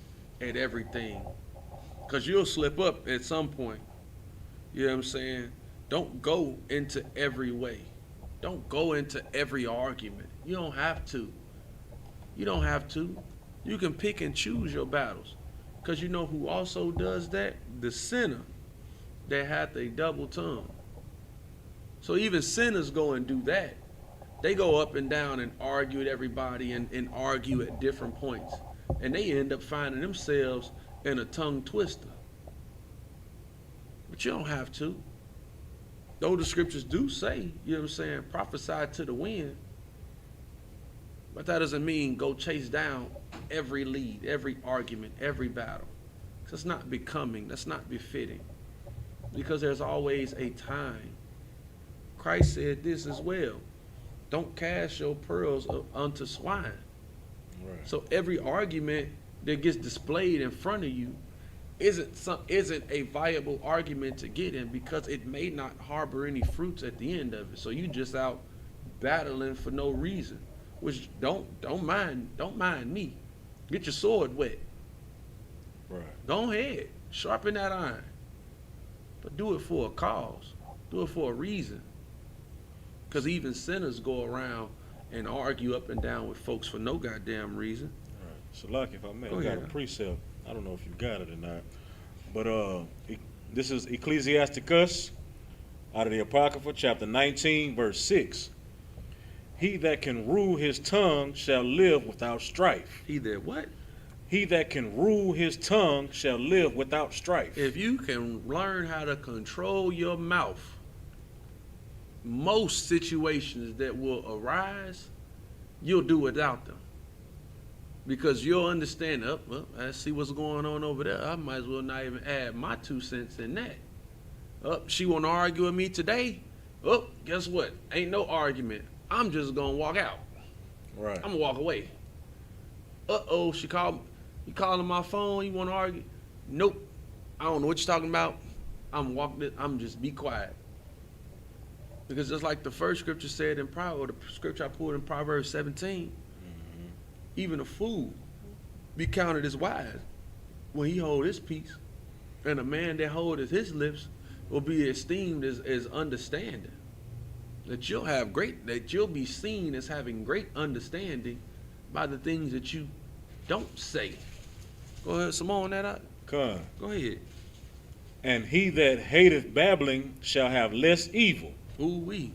Speaker 3: at everything, because you'll slip up at some point. You know what I'm saying? Don't go into every way. Don't go into every argument. You don't have to. You don't have to. You can pick and choose your battles, because you know who also does that? The sinner that hath a double tongue. So even sinners go and do that. They go up and down and argue with everybody and argue at different points. And they end up finding themselves in a tongue twister. But you don't have to. Though the scriptures do say, you know what I'm saying, prophesy to the wind. But that doesn't mean go chase down every lead, every argument, every battle. That's not becoming, that's not befitting. Because there's always a time. Christ said this as well. Don't cast your pearls unto swine. Right. So every argument that gets displayed in front of you isn't a viable argument to get in because it may not harbor any fruits at the end of it. So you just out battling for no reason. Which don't mind me. Get your sword wet.
Speaker 4: Right.
Speaker 3: Go ahead, sharpen that iron. But do it for a cause. Do it for a reason. Because even sinners go around and argue up and down with folks for no goddamn reason.
Speaker 4: All right. So, like, if I may,
Speaker 3: Go
Speaker 4: I got
Speaker 3: ahead.
Speaker 4: a precept. I don't know if you got it or not. But this is Ecclesiasticus out of the Apocrypha, chapter 19, verse 6. He that can rule his tongue shall live without strife.
Speaker 3: He that what?
Speaker 4: He that can rule his tongue shall live without strife.
Speaker 3: If you can learn how to control your mouth, most situations that will arise, you'll do without them. Because you'll understand, well, I see what's going on over there. I might as well not even add my 2 cents in that. She want to argue with me today? Guess what? Ain't no argument. I'm just going to walk out.
Speaker 4: Right.
Speaker 3: I'm going to walk away. She called. You calling my phone? You want to argue? Nope. I don't know what you're talking about. I'm just be quiet. Because just like the first scripture said in the scripture I pulled in Proverbs 17, even a fool be counted as wise when he hold his peace. And a man that holdeth his lips will be esteemed as understanding. That you'll be seen as having great understanding by the things that you don't say. Go ahead, some more on that out.
Speaker 4: Come.
Speaker 3: Go ahead.
Speaker 4: And he that hateth babbling shall have less evil.
Speaker 3: Ooh-wee.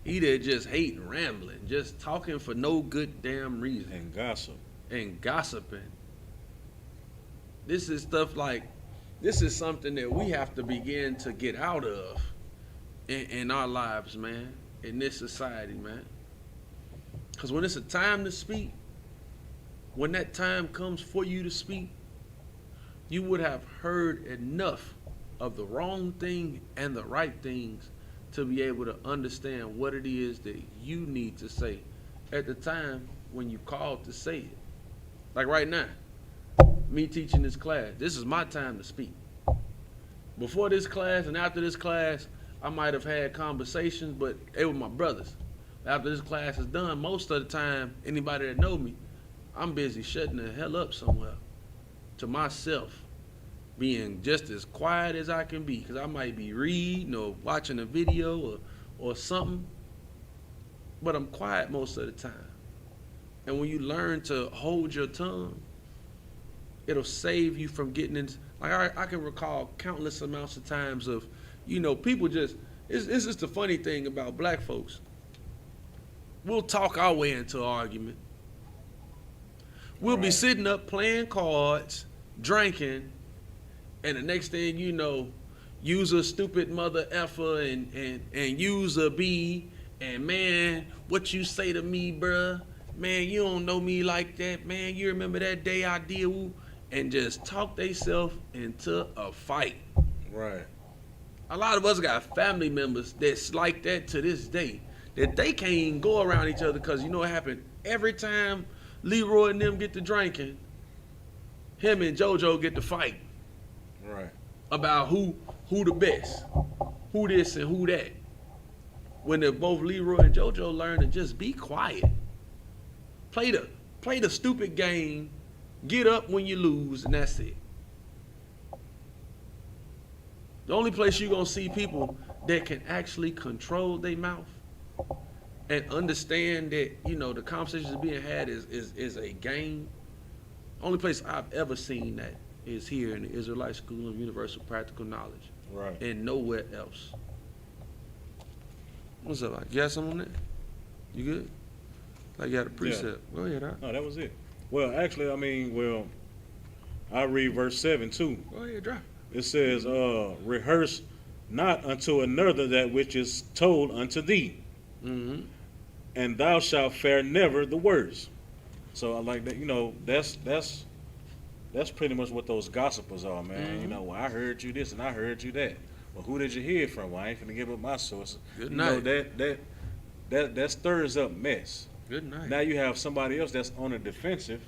Speaker 3: He that just hate rambling, just talking for no good damn reason.
Speaker 4: And gossip.
Speaker 3: And gossiping. This is something that we have to begin to get out of in our lives, man. In this society, man. Because when it's a time to speak, when that time comes for you to speak, you would have heard enough of the wrong thing and the right things to be able to understand what it is that you need to say at the time when you called to say it. Like right now, me teaching this class, this is my time to speak. Before this class and after this class, I might have had conversations, but it was my brothers. After this class is done, most of the time, anybody that know me, I'm busy shutting the hell up somewhere to myself, being just as quiet as I can be, because I might be reading or watching a video or something, but I'm quiet most of the time. And when you learn to hold your tongue, it'll save you from getting into, like I can recall countless amounts of times of, people just, it's just the funny thing about black folks. We'll talk our way into an argument. We'll be sitting up playing cards, drinking, and the next thing you know, use a stupid mother effer and use a B, and man, what you say to me, bruh? Man, you don't know me like that, man. You remember that day I did woo? And just talk theyself into a fight.
Speaker 4: Right.
Speaker 3: A lot of us got family members that's like that to this day, that they can't even go around each other because you know what happened? Every time Leroy and them get to drinking, him and JoJo get to fight.
Speaker 4: Right.
Speaker 3: About who the best, who this and who that. When they're both Leroy and JoJo learn to just be quiet. Play the stupid game, get up when you lose, and that's it. The only place you're gonna see people that can actually control their mouth and understand that, the conversations being had is a game. Only place I've ever seen that is here in the Israelite School of Universal Practical Knowledge.
Speaker 4: Right.
Speaker 3: And nowhere else. What's up? You got something on that? You good? Like you had a precept. Yeah. Go ahead, huh?
Speaker 4: No, that was it. Well, actually, I read verse 7 too.
Speaker 3: Go ahead, drop.
Speaker 4: It says, rehearse not unto another that which is told unto thee.
Speaker 3: Mm-hmm.
Speaker 4: And thou shalt fare never the worse. So I like that, that's pretty much what those gossipers are, man.
Speaker 3: Mm-hmm.
Speaker 4: Well, I heard you this and I heard you that. Well, who did you hear from? Well, I ain't finna give up my sources.
Speaker 3: Good night.
Speaker 4: That stirs up mess.
Speaker 3: Good night.
Speaker 4: Now you have somebody else that's on the defensive,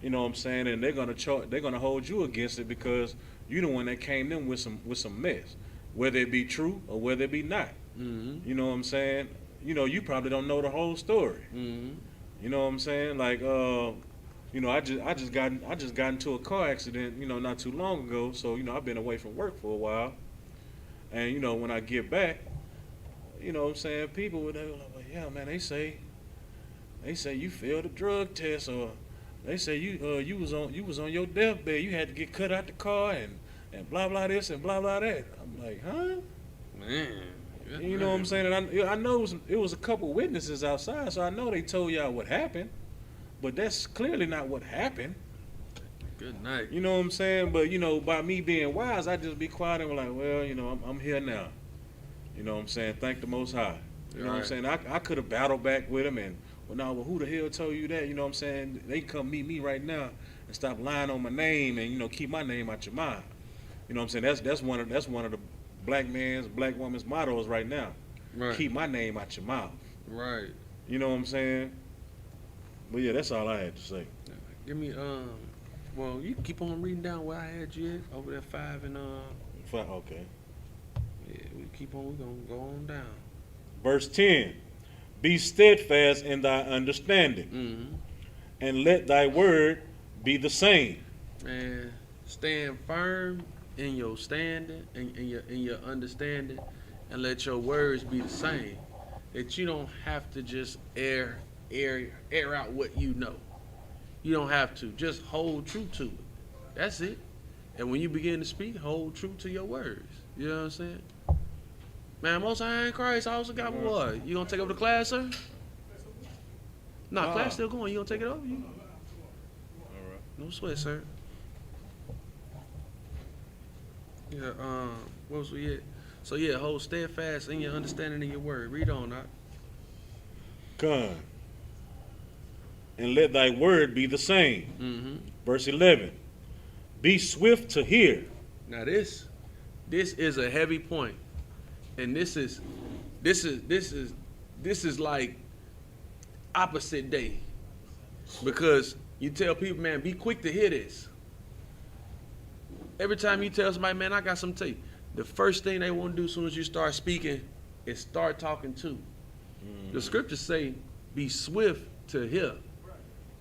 Speaker 4: and they're gonna hold you against it because You the one that came in with some mess, whether it be true or whether it be not.
Speaker 3: Mm-hmm.
Speaker 4: You know what I'm saying? You know, you probably don't know the whole story.
Speaker 3: Mm-hmm.
Speaker 4: You know what I'm saying? Like, you know, I just got into a car accident, you know, not too long ago. So, you know, I've been away from work for a while. And, you know, when I get back, you know what I'm saying, people they were like, well, yeah, man, they say you failed a drug test, or they say you was on your deathbed, you had to get cut out the car and blah blah this and blah blah that. I'm like, huh?
Speaker 3: Man.
Speaker 4: You know what I'm saying? And I know it was a couple witnesses outside, so I know they told y'all what happened, but that's clearly not what happened.
Speaker 3: Good night.
Speaker 4: You know what I'm saying? But, you know, by me being wise, I just be quiet and be like, well, you know, I'm here now. You know what I'm saying? Thank the Most High. You know what I'm saying? I could have battled back with him and, well, who the hell told you that? You know what I'm saying? They can come meet me right now and stop lying on my name and, you know, keep my name out your mind. You know what I'm saying? That's one of the black woman's mottos right now.
Speaker 3: Right.
Speaker 4: Keep my name out your mouth.
Speaker 3: Right.
Speaker 4: You know what I'm saying? But yeah, that's all I had to say.
Speaker 3: Give me well, you can keep on reading down where I had you at, over there 5 and
Speaker 4: Okay.
Speaker 3: yeah, we're gonna go on down.
Speaker 4: Verse 10. Be steadfast in thy understanding,
Speaker 3: Mm-hmm.
Speaker 4: and let thy word be the same.
Speaker 3: And stand firm in your standing and in your understanding, and let your words be the same. That you don't have to just air out what you know. You don't have to. Just hold true to it. That's it. And when you begin to speak, hold true to your words. You know what I'm saying? Man, Most High in Christ, I also got what? You gonna take over the class, sir? No, class still going. You gonna take it over? You?
Speaker 4: All right.
Speaker 3: No sweat, sir. Yeah, what was we at? So yeah, hold steadfast in your understanding of your word. Read on, now.
Speaker 4: Come. And let thy word be the same.
Speaker 3: Mm-hmm.
Speaker 4: Verse 11. Be swift to hear.
Speaker 3: Now this is a heavy point, and this is like opposite day, because you tell people, man, be quick to hear this. Every time you tell somebody, man, I got something to tell you, the first thing they want to do as soon as you start speaking is start talking too. Mm-hmm. The scriptures say, be swift to hear.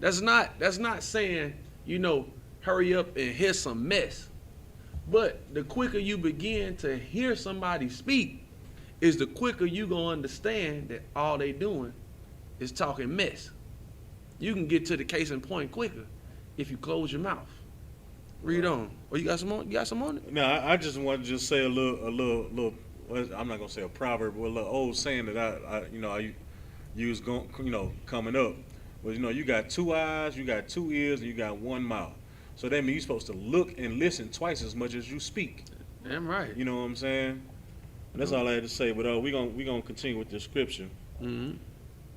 Speaker 3: That's not saying, you know, hurry up and hear some mess. But the quicker you begin to hear somebody speak, is the quicker you gonna understand that all they doing is talking mess. You can get to the case in point quicker if you close your mouth. Read on. Oh, you got some on? You got some on it?
Speaker 4: No, I just want to just say a little. I'm not gonna say a proverb, but a little old saying that I use coming up. But you got 2 eyes, you got 2 ears, and you got 1 mouth. So that means you're supposed to look and listen twice as much as you speak.
Speaker 3: Damn right.
Speaker 4: You know what I'm saying? And that's all I had to say. But we gonna continue with the scripture.
Speaker 3: Mm-hmm.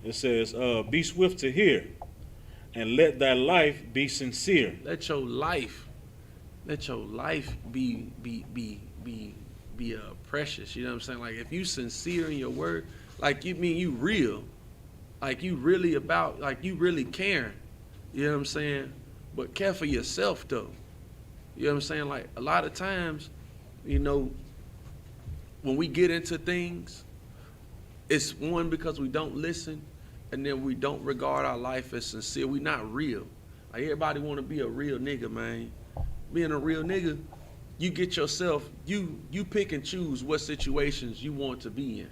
Speaker 4: It says, "Be swift to hear, and let thy life be sincere."
Speaker 3: Let your life be precious. You know what I'm saying? Like if you sincere in your word, like you mean you real, like you really about, like you really caring. You know what I'm saying? But care for yourself though. You know what I'm saying? Like a lot of times, you know, when we get into things, it's one because we don't listen, and then we don't regard our life as sincere. We not real. Like everybody want to be a real nigga, man. Being a real nigga, you get yourself, you pick and choose what situations you want to be in.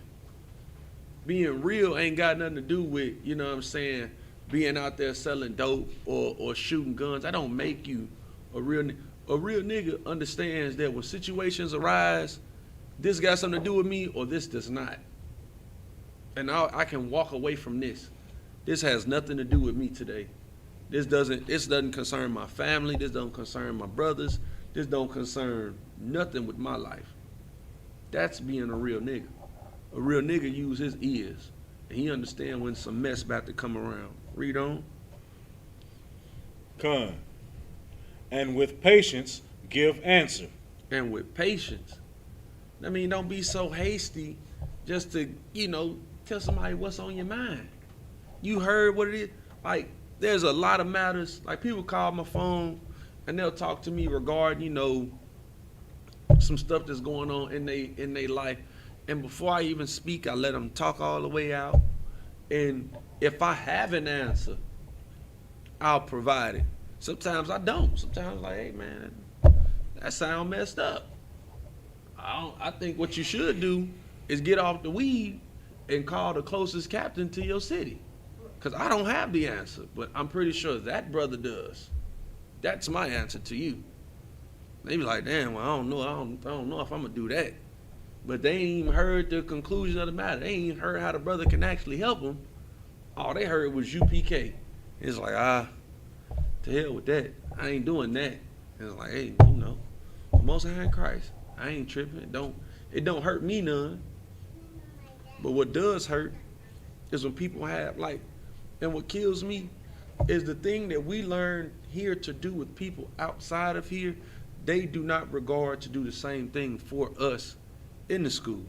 Speaker 3: Being real ain't got nothing to do with, you know what I'm saying, being out there selling dope or shooting guns. That don't make you a real nigga. A real nigga understands that when situations arise, this got something to do with me or this does not. And I can walk away from this. This has nothing to do with me today. This doesn't concern my family. This doesn't concern my brothers. This don't concern nothing with my life. That's being a real nigga. A real nigga use his ears, and he understand when some mess about to come around. Read on.
Speaker 4: Come. And with patience give answer.
Speaker 3: And with patience. I mean, don't be so hasty just to, tell somebody what's on your mind. You heard what it is. Like, there's a lot of matters. Like, people call my phone and they'll talk to me regarding, some stuff that's going on in they life, and before I even speak, I let them talk all the way out. And if I have an answer, I'll provide it. Sometimes I don't. Sometimes I'm like, hey man, that sound messed up. I think what you should do is get off the weed and call the closest captain to your city. Because I don't have the answer, but I'm pretty sure that brother does. That's my answer to you. They be like, damn, well, I don't know. I don't know if I'm going to do that. But they ain't even heard the conclusion of the matter. They ain't even heard how the brother can actually help them. All they heard was UPK. It's like, to hell with that. I ain't doing that. And it's like, hey, you know, the Most High in Christ. I ain't tripping. It don't hurt me none. But what does hurt is when people have, like, and what kills me is the thing that we learn here to do with people outside of here, they do not regard to do the same thing for us in the school.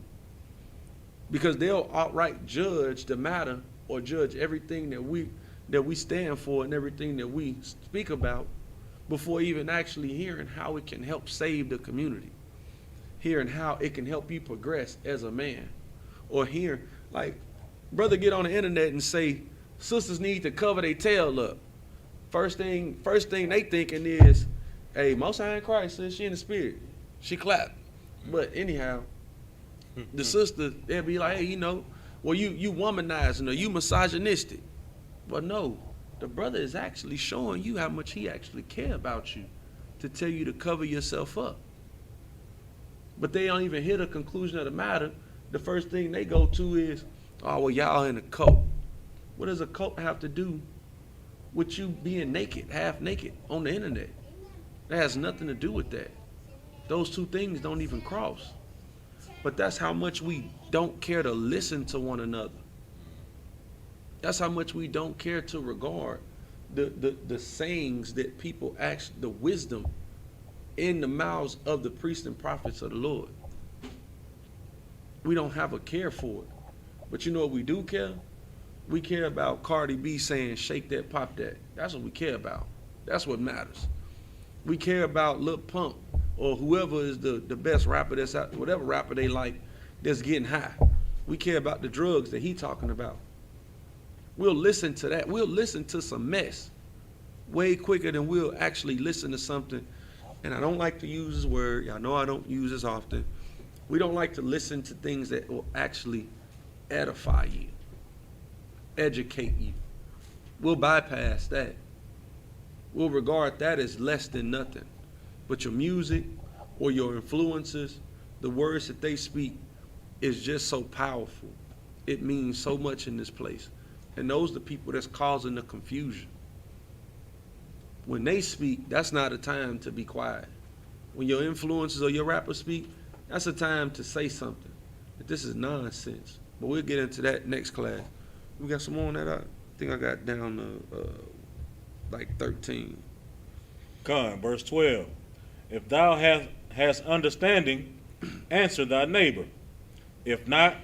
Speaker 3: Because they'll outright judge the matter or judge everything that we stand for and everything that we speak about before even actually hearing how it can help save the community. Hearing how it can help you progress as a man. Or hear, like, brother get on the internet and say, sisters need to cover their tail up. First thing they thinking is, hey, Most High in Christ says she in the spirit. She clapped. But anyhow, the sister, they'll be like, hey, you know, well, you womanizing or you misogynistic. But no, the brother is actually showing you how much he actually care about you to tell you to cover yourself up. But they don't even hear the conclusion of the matter. The first thing they go to is, oh, well, y'all in a cult. What does a cult have to do with you being naked, half naked on the internet? That has nothing to do with that. Those two things don't even cross. But that's how much we don't care to listen to one another. That's how much we don't care to regard the sayings that people actually, the wisdom in the mouths of the priests and prophets of the Lord. We don't have a care for it. But you know what we do care? We care about Cardi B saying, shake that, pop that. That's what we care about. That's what matters. We care about Lil Pump or whoever is the best rapper that's out, whatever rapper they like that's getting high. We care about the drugs that he talking about. We'll listen to that. We'll listen to some mess way quicker than we'll actually listen to something. And I don't like to use this word. Y'all know I don't use this often. We don't like to listen to things that will actually edify you, educate you. We'll bypass that. We'll regard that as less than nothing. But your music or your influences, the words that they speak is just so powerful. It means so much in this place. And those are the people that's causing the confusion. When they speak, that's not a time to be quiet. When your influencers or your rappers speak, that's a time to say something. But this is nonsense. But we'll get into that next class. We got some more on that? I think I got down to like 13.
Speaker 4: Con, verse 12. If thou hast understanding, answer thy neighbor. If not,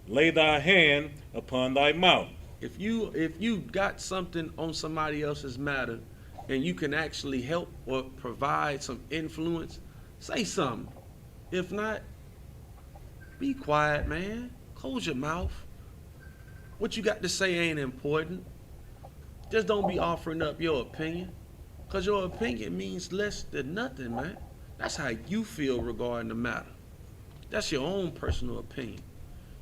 Speaker 4: lay thy hand upon thy mouth.
Speaker 3: If you got something on somebody else's matter and you can actually help or provide some influence, say something. If not, be quiet, man. Close your mouth. What you got to say ain't important. Just don't be offering up your opinion, because your opinion means less than nothing, man. That's how you feel regarding the matter. That's your own personal opinion.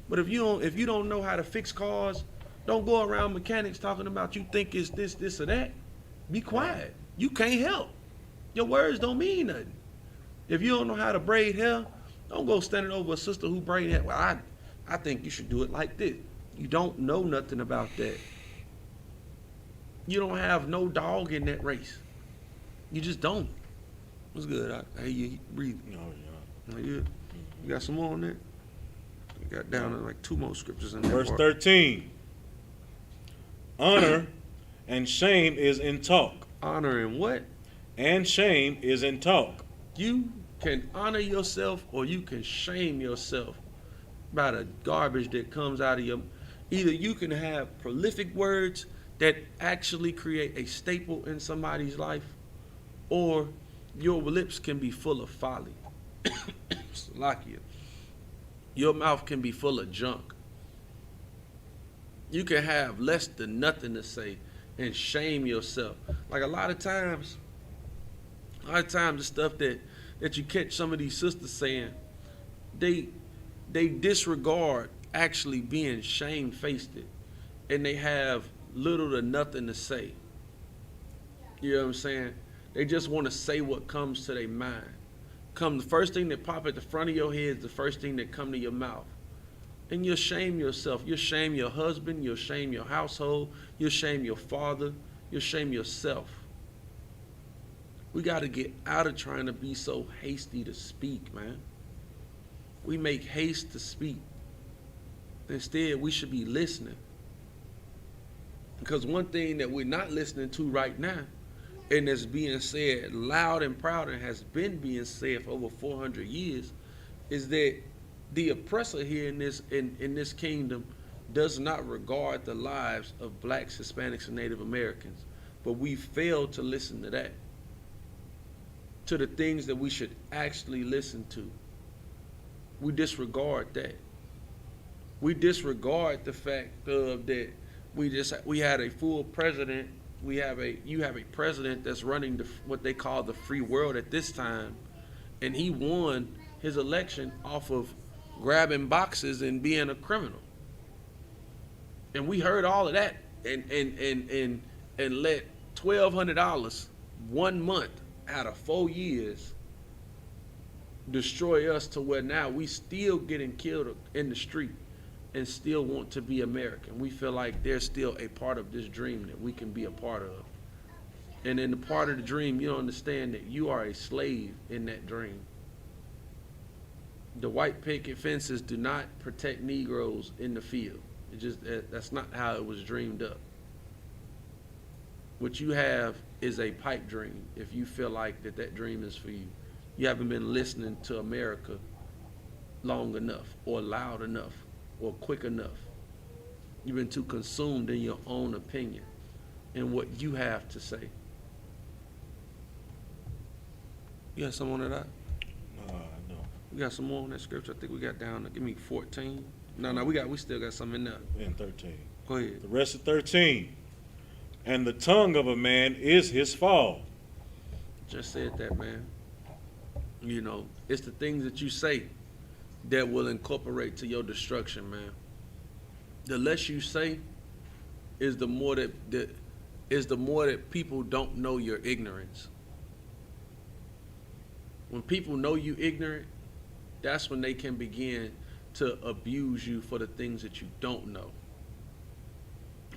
Speaker 3: But if you don't know how to fix cars, don't go around mechanics talking about you think it's this or that. Be quiet. You can't help. Your words don't mean nothing. If you don't know how to braid hair, don't go standing over a sister who braid hair. Well, I think you should do it like this. You don't know nothing about that. You don't have no dog in that race. You just don't. What's good? I hear you breathing.
Speaker 4: Oh, yeah.
Speaker 3: You got some more on that? We got down to like 2 more scriptures in there.
Speaker 4: Verse 13. Honor and shame is in talk.
Speaker 3: Honor and what?
Speaker 4: And shame is in talk.
Speaker 3: You can honor yourself or you can shame yourself by the garbage that comes out of your. Either you can have prolific words that actually create a staple in somebody's life, or your lips can be full of folly. Salakia. Your mouth can be full of junk. You can have less than nothing to say and shame yourself. Like a lot of times the stuff that you catch some of these sisters saying, they disregard actually being shamefaced, and they have little to nothing to say. You know what I'm saying? They just want to say what comes to their mind. The first thing that pop at the front of your head is the first thing that come to your mouth. And you'll shame yourself. You'll shame your husband. You'll shame your household. You'll shame your father. You'll shame yourself. We got to get out of trying to be so hasty to speak, man. We make haste to speak. Instead, we should be listening. Because one thing that we're not listening to right now, and that's being said loud and proud and has been being said for over 400 years, is that the oppressor here in this kingdom does not regard the lives of blacks, Hispanics, and Native Americans. But we fail to listen to that, to the things that we should actually listen to. We disregard that. We disregard the fact that we had a full president. You have a president that's running what they call the free world at this time, and he won his election off of grabbing boxes and being a criminal. And we heard all of that and let $1,200 1 month out of 4 years destroy us to where now we still getting killed in the street and still want to be American. We feel like there's still a part of this dream that we can be a part of. And in the part of the dream, you don't understand that you are a slave in that dream. The white picket fences do not protect Negroes in the field. That's not how it was dreamed up. What you have is a pipe dream if you feel like that dream is for you. You haven't been listening to America long enough or loud enough or quick enough. You've been too consumed in your own opinion and what you have to say. You got some on that?
Speaker 4: No.
Speaker 3: We got some more on that scripture. I think we got down to, give me 14. No, we still got some in there.
Speaker 4: In 13.
Speaker 3: Go ahead.
Speaker 4: The rest of 13. And the tongue of a man is his fall.
Speaker 3: Just said that, man. You know, it's the things that you say that will incorporate to your destruction, man. The less you say is the more that people don't know your ignorance. When people know you ignorant, that's when they can begin to abuse you for the things that you don't know.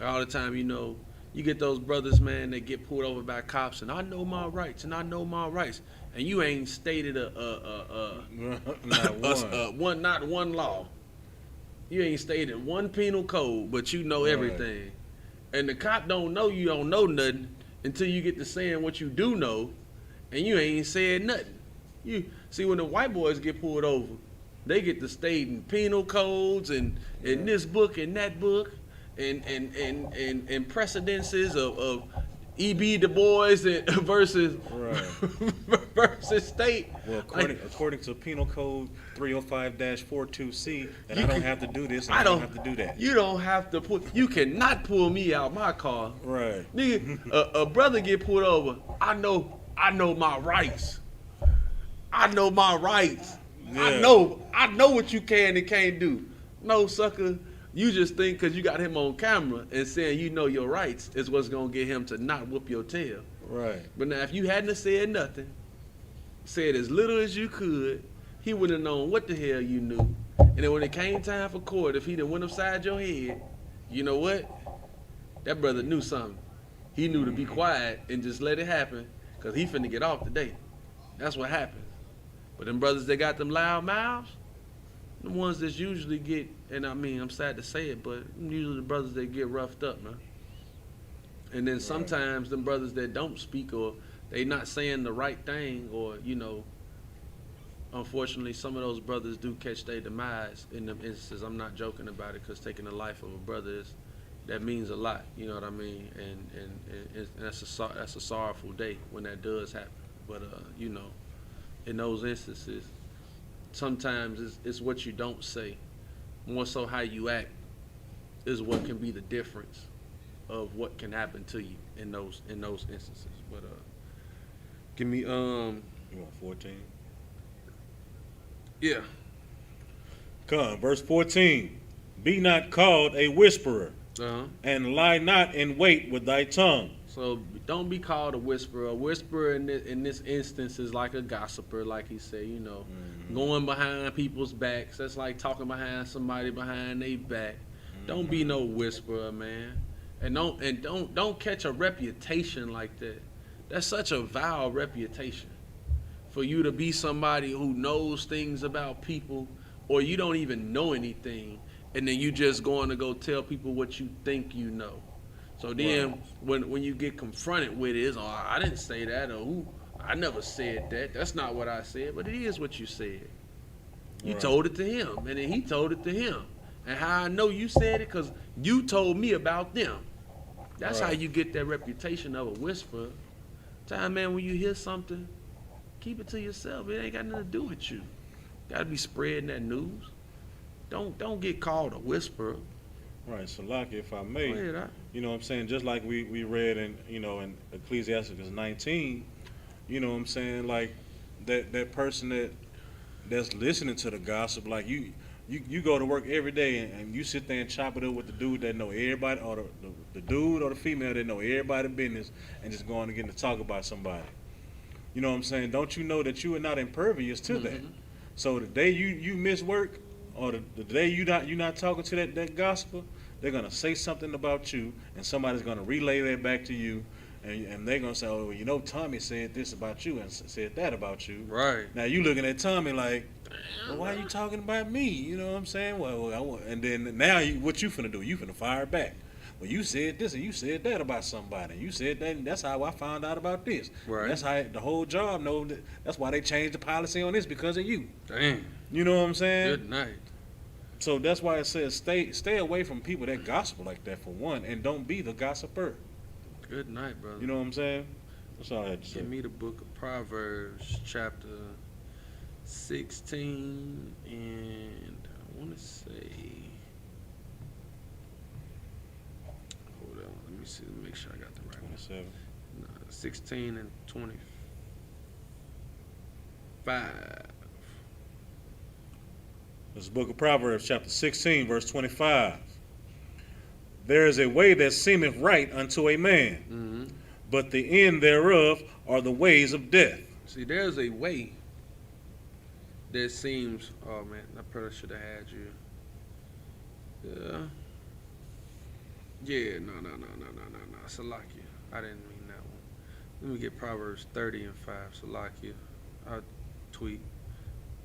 Speaker 3: All the time, you know, you get those brothers, man, that get pulled over by cops, and I know my rights, and you ain't stated not one law. You ain't stated one penal code, but you know everything. Right. And the cop don't know you don't know nothing until you get to saying what you do know, and you ain't said nothing. You see, when the white boys get pulled over, they get to stating penal codes and this book and that book. And precedences of E.B. Du Bois versus state.
Speaker 4: Well, according to Penal Code 305-42C, that I don't have to do this and I don't have to do that.
Speaker 3: You don't have to you cannot pull me out my car.
Speaker 4: Right.
Speaker 3: Nigga, a brother get pulled over. I know my rights. I know my rights. Yeah. I know what you can and can't do. No, sucker. You just think because you got him on camera and saying you know your rights is what's going to get him to not whoop your tail.
Speaker 4: Right.
Speaker 3: But now if you hadn't said nothing, said as little as you could, he wouldn't have known what the hell you knew. And then when it came time for court, if he done went upside your head, you know what? That brother knew something. He knew to be quiet and just let it happen because he finna get off today. That's what happens. But them brothers that got them loud mouths, the ones that usually get, and I mean, I'm sad to say it, but usually the brothers that get roughed up, man. And then sometimes them brothers that don't speak or they not saying the right thing or, you know, unfortunately some of those brothers do catch their demise in them instances. I'm not joking about it because taking the life of a brother that means a lot, you know what I mean? And that's a sorrowful day when that does happen. But, you know, in those instances, sometimes it's what you don't say, more so how you act, is what can be the difference of what can happen to you in those instances. But give me
Speaker 4: You want 14?
Speaker 3: yeah.
Speaker 4: Come, verse 14. Be not called a whisperer,
Speaker 3: Uh-huh.
Speaker 4: and lie not in wait with thy tongue.
Speaker 3: So don't be called a whisperer. A whisperer in this instance is like a gossiper, like he said, going behind people's backs. That's like talking behind somebody behind their back. Don't be no whisperer, man. And don't catch a reputation like that. That's such a vile reputation. For you to be somebody who knows things about people, or you don't even know anything, and then you just going to go tell people what you think you know. So then when you get confronted with it, it's, oh, I didn't say that, or ooh, I never said that. That's not what I said, but it is what you said. You told it to him, and then he told it to him. And how I know you said it, because you told me about them. That's how you get that reputation of a whisperer. Time, man, when you hear something, keep it to yourself. It ain't got nothing to do with you. Got to be spreading that news. Don't get called a whisperer.
Speaker 4: Right, so Lockie, if I may,
Speaker 3: Go ahead,
Speaker 4: you know what I'm saying, just like we read in Ecclesiastes 19, you know what I'm saying, like that person that's listening to the gossip, like you go to work every day and you sit there and chop it up with the dude that know everybody, or the dude or the female that know everybody's business, and just going to get to talk about somebody. You know what I'm saying? Don't you know that you are not impervious to that? So the day you miss work, or the day you not talking to that gossiper, they're gonna say something about you, and somebody's gonna relay that back to you, and they're gonna say, oh, well, Tommy said this about you and said that about you.
Speaker 3: Right.
Speaker 4: Now you looking at Tommy like, well, why are you talking about me? You know what I'm saying? And then now what you finna do? You finna fire back. Well, you said this and you said that about somebody. You said that, and that's how I found out about this.
Speaker 3: Right.
Speaker 4: And that's how the whole job know that. That's why they changed the policy on this, because of you.
Speaker 3: Damn.
Speaker 4: You know what I'm saying?
Speaker 3: Good night.
Speaker 4: So that's why it says stay away from people that gossip like that, for one, and don't be the gossiper.
Speaker 3: Good night, brother.
Speaker 4: You know what I'm saying? That's all I had to say.
Speaker 3: Give me the book of Proverbs, chapter 16, and I want to say, hold on, let me see, make sure I got the right one.
Speaker 4: 27.
Speaker 3: 16 and 25.
Speaker 4: This is the book of Proverbs, chapter 16, verse 25. There is a way that seemeth right unto a man, but the end thereof are the ways of death.
Speaker 3: See, there's a way that seems, oh man, I probably should have had you. Yeah, no. Salakia. I didn't mean that one. Let me get Proverbs 30 and 5. Salakia. I'll tweet.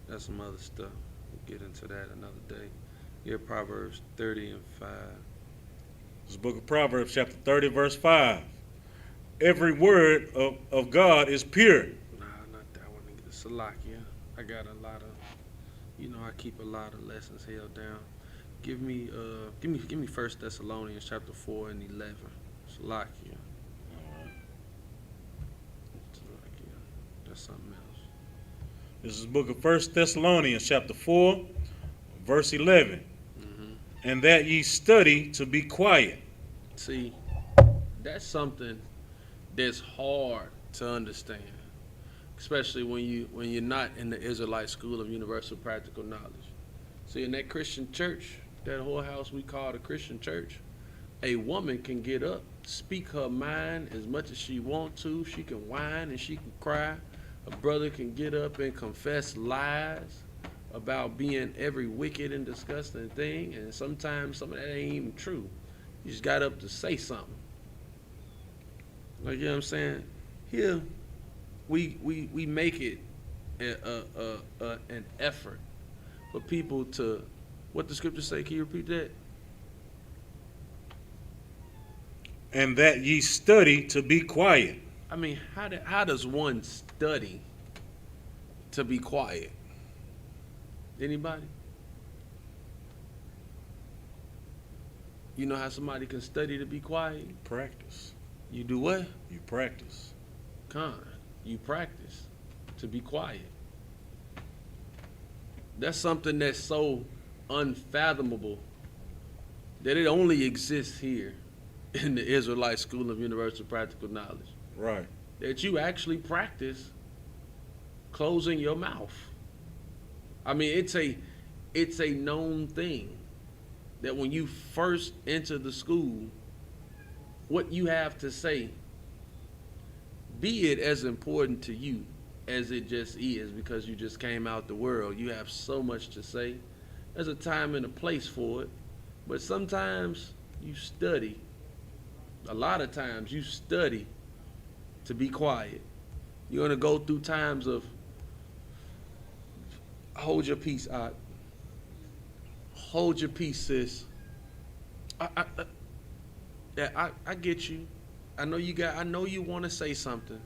Speaker 3: That's some other stuff. We'll get into that another day. Yeah, Proverbs 30 and 5.
Speaker 4: This is the book of Proverbs, chapter 30, verse 5. Every word of God is pure.
Speaker 3: Nah, not that one. Salakia. I got a lot of, I keep a lot of lessons held down. Give me 1 Thessalonians chapter 4 and 11. Salakia. That's something else.
Speaker 4: This is the book of 1 Thessalonians, chapter 4, verse 11. And that ye study to be quiet.
Speaker 3: See, that's something that's hard to understand, especially when you're not in the Israelite school of universal practical knowledge. See, in that Christian church, that whole house we call the Christian church, a woman can get up, speak her mind as much as she wants to. She can whine and she can cry. A brother can get up and confess lies about being every wicked and disgusting thing, and sometimes some of that ain't even true. You just got up to say something. Like, you know what I'm saying? Here, we make it an effort for people to, what the scripture say, can you repeat that?
Speaker 4: And that ye study to be quiet.
Speaker 3: I mean, how does one study to be quiet? Anybody? You know how somebody can study to be quiet?
Speaker 4: Practice.
Speaker 3: You do what?
Speaker 4: You practice.
Speaker 3: You practice to be quiet. That's something that's so unfathomable that it only exists here in the Israelite School of Universal Practical Knowledge.
Speaker 4: Right.
Speaker 3: That you actually practice closing your mouth. I mean, it's a known thing that when you first enter the school, what you have to say, be it as important to you as it just is because you just came out the world. You have so much to say. There's a time and a place for it. But sometimes you study. A lot of times you study to be quiet. You're going to go through times of hold your peace, Ot. Hold your peace, sis. I get you. I know you want to say something,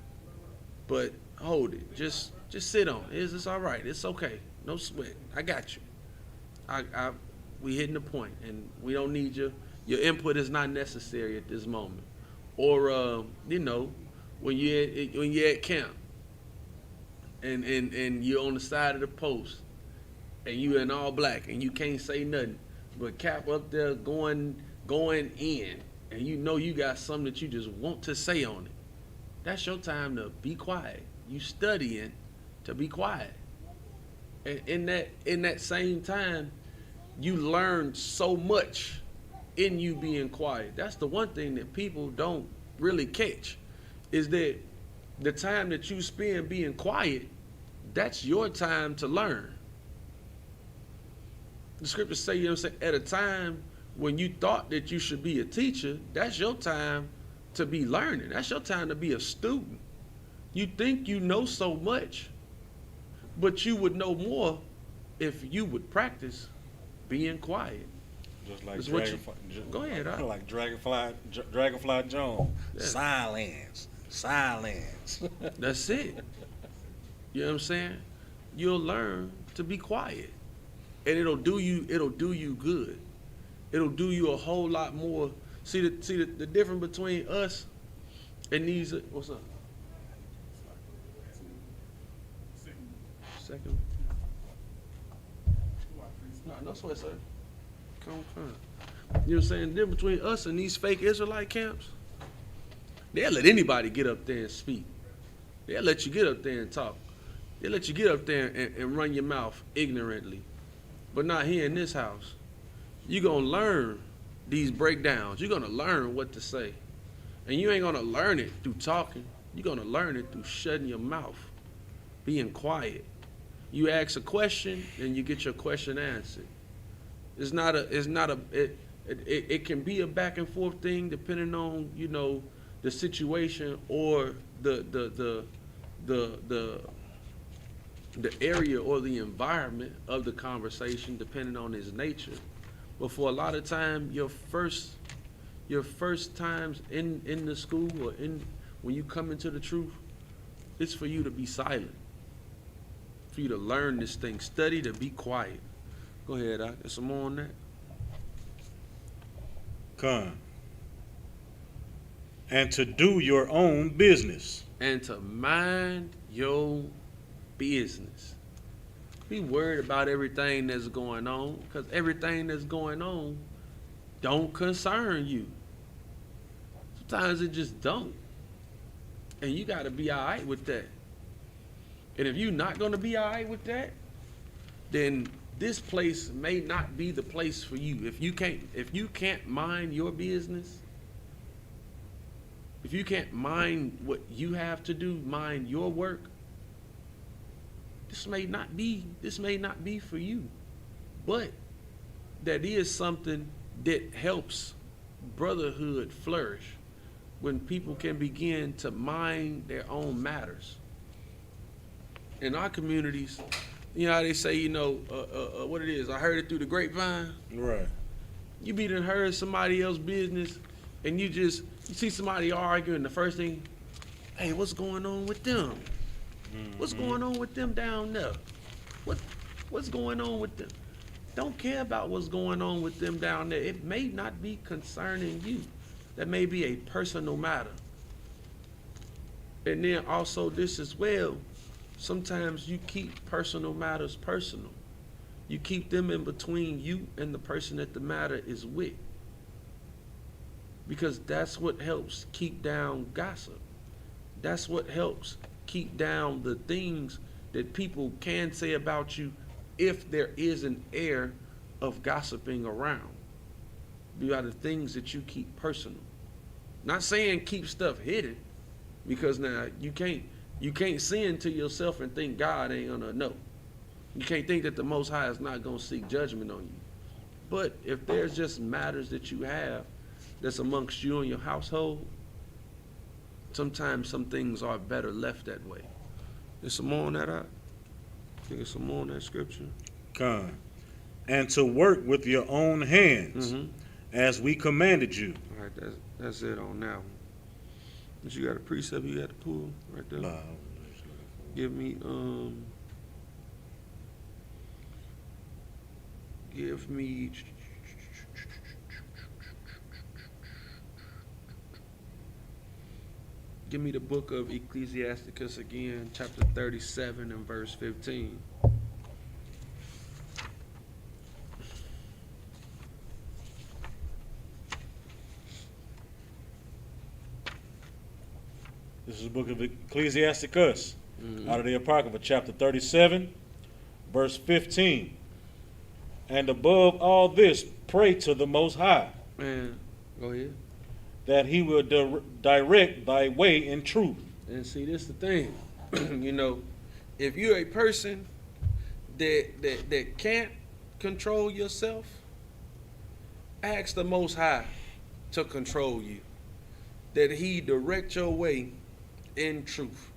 Speaker 3: but hold it. Just sit on it. It's all right. It's okay. No sweat. I got you. We hitting the point, and we don't need your input is not necessary at this moment. Or when you're at camp, and you're on the side of the post, and you in all black, and you can't say nothing, but Cap up there going in, and you got something that you just want to say on it. That's your time to be quiet. You studying to be quiet. And in that same time, you learn so much in you being quiet. That's the one thing that people don't really catch, is that the time that you spend being quiet, that's your time to learn. The scriptures say, at a time when you thought that you should be a teacher, that's your time to be learning. That's your time to be a student. You think you know so much, but you would know more if you would practice being quiet.
Speaker 4: Just like
Speaker 3: Go ahead, Ot.
Speaker 4: like Dragonfly Jones. Yeah. Silence.
Speaker 3: That's it. You know what I'm saying? You'll learn to be quiet, and it'll do you good. It'll do you a whole lot more. See the difference between us and these. What's up? Second. No sweat, sir. Come. You know what I'm saying? The difference between us and these fake Israelite camps, they'll let anybody get up there and speak. They'll let you get up there and talk. They'll let you get up there and run your mouth ignorantly. But not here in this house. You're going to learn these breakdowns. You're going to learn what to say. And you ain't going to learn it through talking. You're going to learn it through shutting your mouth, being quiet. You ask a question, and you get your question answered. It can be a back and forth thing depending on, the situation or the area or the environment of the conversation, depending on its nature. But for a lot of time, your first times in the school or when you come into the truth, it's for you to be silent, for you to learn this thing, study to be quiet. Go ahead, Doc. There's some more on that.
Speaker 4: Come. And to do your own business.
Speaker 3: And to mind your business. Be worried about everything that's going on, because everything that's going on don't concern you. Sometimes it just don't. And you got to be all right with that. And if you're not going to be all right with that, then this place may not be the place for you. If you can't mind your business, if you can't mind what you have to do, mind your work, this may not be for you. But that is something that helps brotherhood flourish, when people can begin to mind their own matters. In our communities, how they say, what it is, I heard it through the grapevine.
Speaker 4: Right.
Speaker 3: You be done heard somebody else's business, and you see somebody arguing, the first thing, hey, what's going on with them? Mm-hmm. What's going on with them down there? What's going on with them? Don't care about what's going on with them down there. It may not be concerning you. That may be a personal matter. And then also this as well, sometimes you keep personal matters personal. You keep them in between you and the person that the matter is with. Because that's what helps keep down gossip. That's what helps keep down the things that people can say about you if there is an air of gossiping around. These are the things that you keep personal. Not saying keep stuff hidden, because now you can't sin to yourself and think God ain't gonna know. You can't think that the Most High is not gonna seek judgment on you. But if there's just matters that you have that's amongst you and your household, sometimes some things are better left that way. There's some more on that. I think there's some more on that scripture.
Speaker 4: Con. And to work with your own hands, as we commanded you.
Speaker 3: All right, that's it on that one. But you got a precept you got to pull right there. Give me the book of Ecclesiasticus again, chapter 37 and verse 15.
Speaker 4: This is the book of Ecclesiasticus, out of the Apocrypha, chapter 37, verse 15. And above all this, pray to the Most High.
Speaker 3: Man, go ahead.
Speaker 4: That he will direct thy way in truth.
Speaker 3: And see, this is the thing. You know, if you're a person that can't control yourself, ask the Most High to control you. That he direct your way in truth.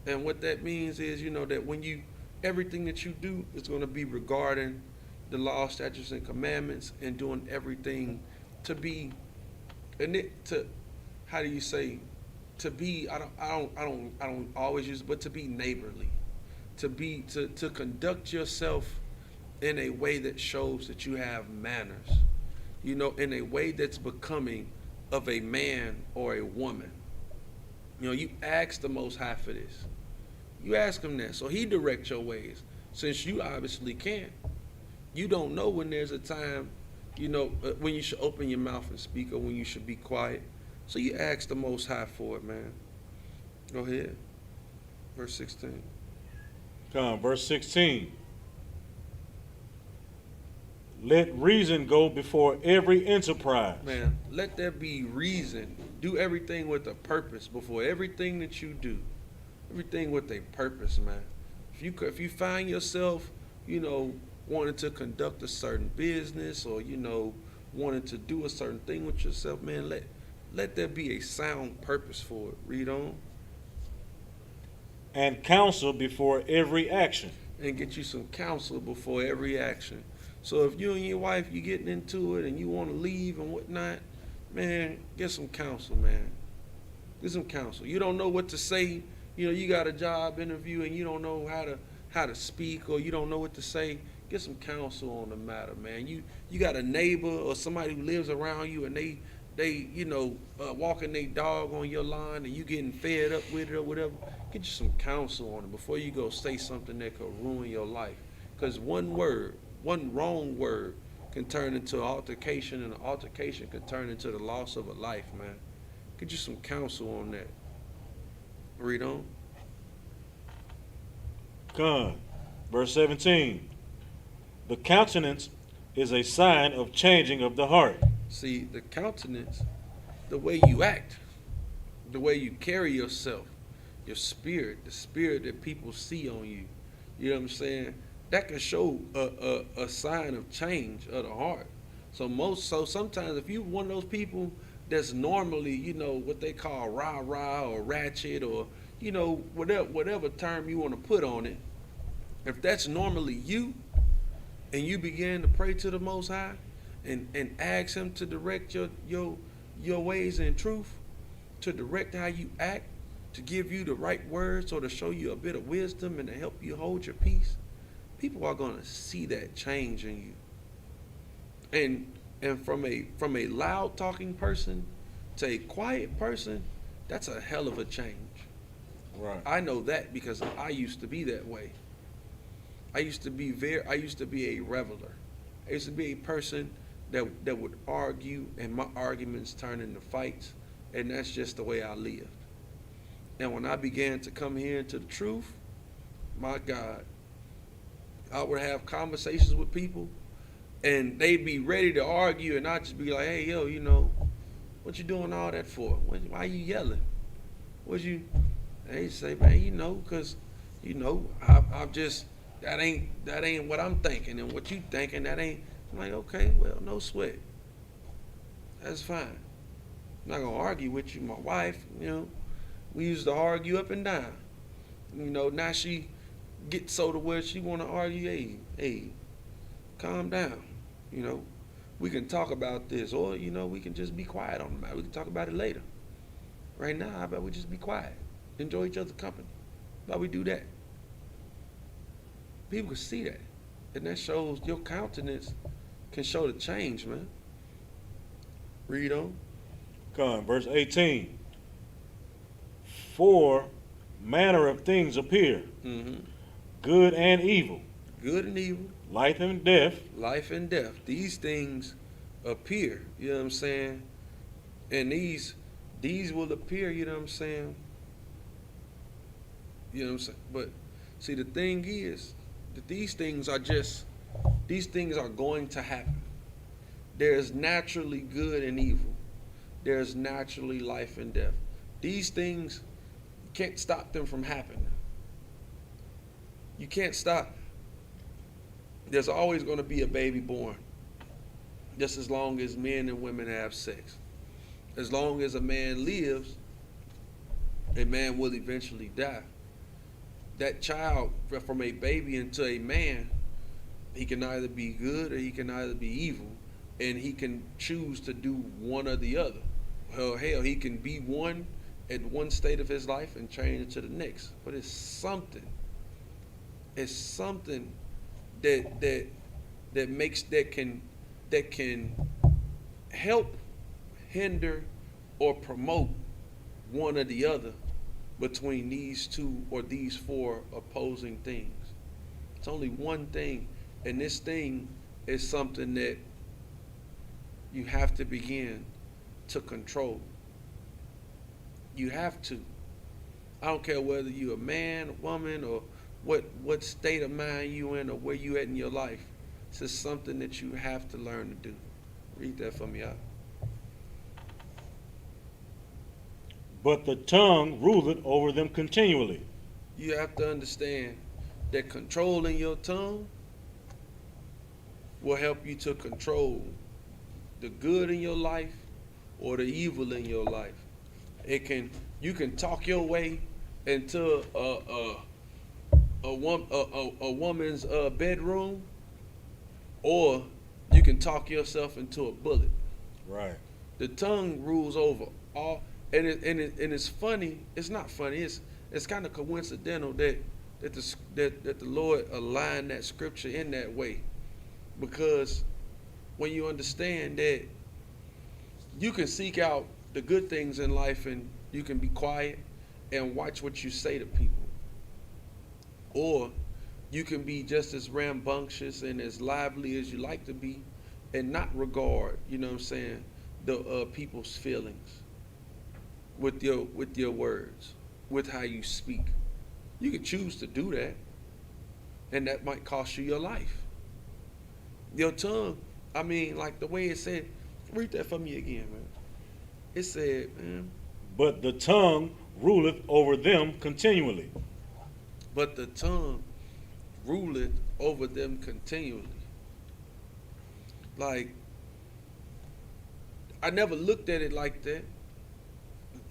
Speaker 3: And what that means is, you know, that when everything that you do is going to be regarding the law, statutes, and commandments, and doing everything to be, how do you say, to be, I don't always use it, but to be neighborly, to conduct yourself in a way that shows that you have manners, you know, in a way that's becoming of a man or a woman. You know, you ask the Most High for this. You ask him that, so he directs your ways, since you obviously can't. You don't know when there's a time, you know, when you should open your mouth and speak or when you should be quiet. So you ask the Most High for it, man. Go ahead. Verse 16.
Speaker 4: Come on, verse 16. Let reason go before every enterprise.
Speaker 3: Man, let there be reason. Do everything with a purpose before everything that you do. Everything with a purpose, man. If you find yourself, you know, wanting to conduct a certain business or, you know, wanting to do a certain thing with yourself, man, let there be a sound purpose for it. Read on.
Speaker 4: And counsel before every action.
Speaker 3: And get you some counsel before every action. So if you and your wife, you getting into it and you want to leave and whatnot, man, get some counsel, man. Get some counsel. You don't know what to say. You know, you got a job interview and you don't know how to speak, or you don't know what to say. Get some counsel on the matter, man. You got a neighbor or somebody who lives around you and they you know, walking their dog on your lawn and you getting fed up with it or whatever. Get you some counsel on it before you go say something that could ruin your life. Because one wrong word can turn into an altercation, and an altercation can turn into the loss of a life, man. Get you some counsel on that. Read on.
Speaker 4: Come. Verse 17. The countenance is a sign of changing of the heart.
Speaker 3: See, the countenance, the way you act, the way you carry yourself, your spirit, the spirit that people see on you, you know what I'm saying? That can show a sign of change of the heart. So sometimes if you're one of those people that's normally, you know, what they call rah-rah or ratchet or, you know, whatever term you want to put on it, if that's normally you, and you begin to pray to the Most High and ask him to direct your ways in truth, to direct how you act, to give you the right words or to show you a bit of wisdom and to help you hold your peace, people are going to see that change in you. And from a loud talking person to a quiet person, that's a hell of a change.
Speaker 4: Right.
Speaker 3: I know that because I used to be that way. I used to be a reveler. I used to be a person that would argue, and my arguments turn into fights, and that's just the way I lived. And when I began to come here into the truth, my God, I would have conversations with people, and they'd be ready to argue, and I'd just be like, hey, yo, what you doing all that for? Why you yelling? And they say, man, because, I'm just, that ain't what I'm thinking, and what you thinking, that ain't. I'm like, okay, well, no sweat. That's fine. I'm not gonna argue with you. My wife, we used to argue up and down. Now she gets so to where she wanna argue. Hey, calm down. We can talk about this, or we can just be quiet on the matter. We can talk about it later. Right now, how about we just be quiet, enjoy each other's company? How about we do that? People can see that, and that shows your countenance can show the change, man. Read on.
Speaker 4: Come on, verse 18. Four manner of things appear, good and evil,
Speaker 3: Good and evil,
Speaker 4: life and death,
Speaker 3: life and death. These things appear, you know what I'm saying? And these will appear, you know what I'm saying? You know what I'm saying? But see, the thing is that these things are going to happen. There's naturally good and evil. There's naturally life and death. These things, you can't stop them from happening. You can't stop. There's always going to be a baby born, just as long as men and women have sex. As long as a man lives, a man will eventually die. That child, from a baby into a man, he can either be good or he can either be evil, and he can choose to do one or the other. Hell, he can be one at one state of his life and change it to the next. But it's something that can help, hinder, or promote one or the other between these two or these four opposing things. It's only one thing, and this thing is something that you have to begin to control. You have to. I don't care whether you're a man, a woman, or what state of mind you in or where you at in your life. It's just something that you have to learn to do. Read that for me out.
Speaker 4: but the tongue ruleth over them continually.
Speaker 3: You have to understand that controlling your tongue will help you to control the good in your life or the evil in your life. You can talk your way into a woman's bedroom, or you can talk yourself into a bullet.
Speaker 4: Right.
Speaker 3: The tongue rules over all, and it's funny. It's not funny. It's kind of coincidental that the Lord aligned that scripture in that way, because when you understand that you can seek out the good things in life and you can be quiet and watch what you say to people, or you can be just as rambunctious and as lively as you like to be and not regard, the people's feelings with your words, with how you speak. You can choose to do that, and that might cost you your life. Your tongue, like the way it said, read that for me again, man. It said, man,
Speaker 4: but the tongue ruleth over them continually.
Speaker 3: But the tongue ruleth over them continually. Like, I never looked at it like that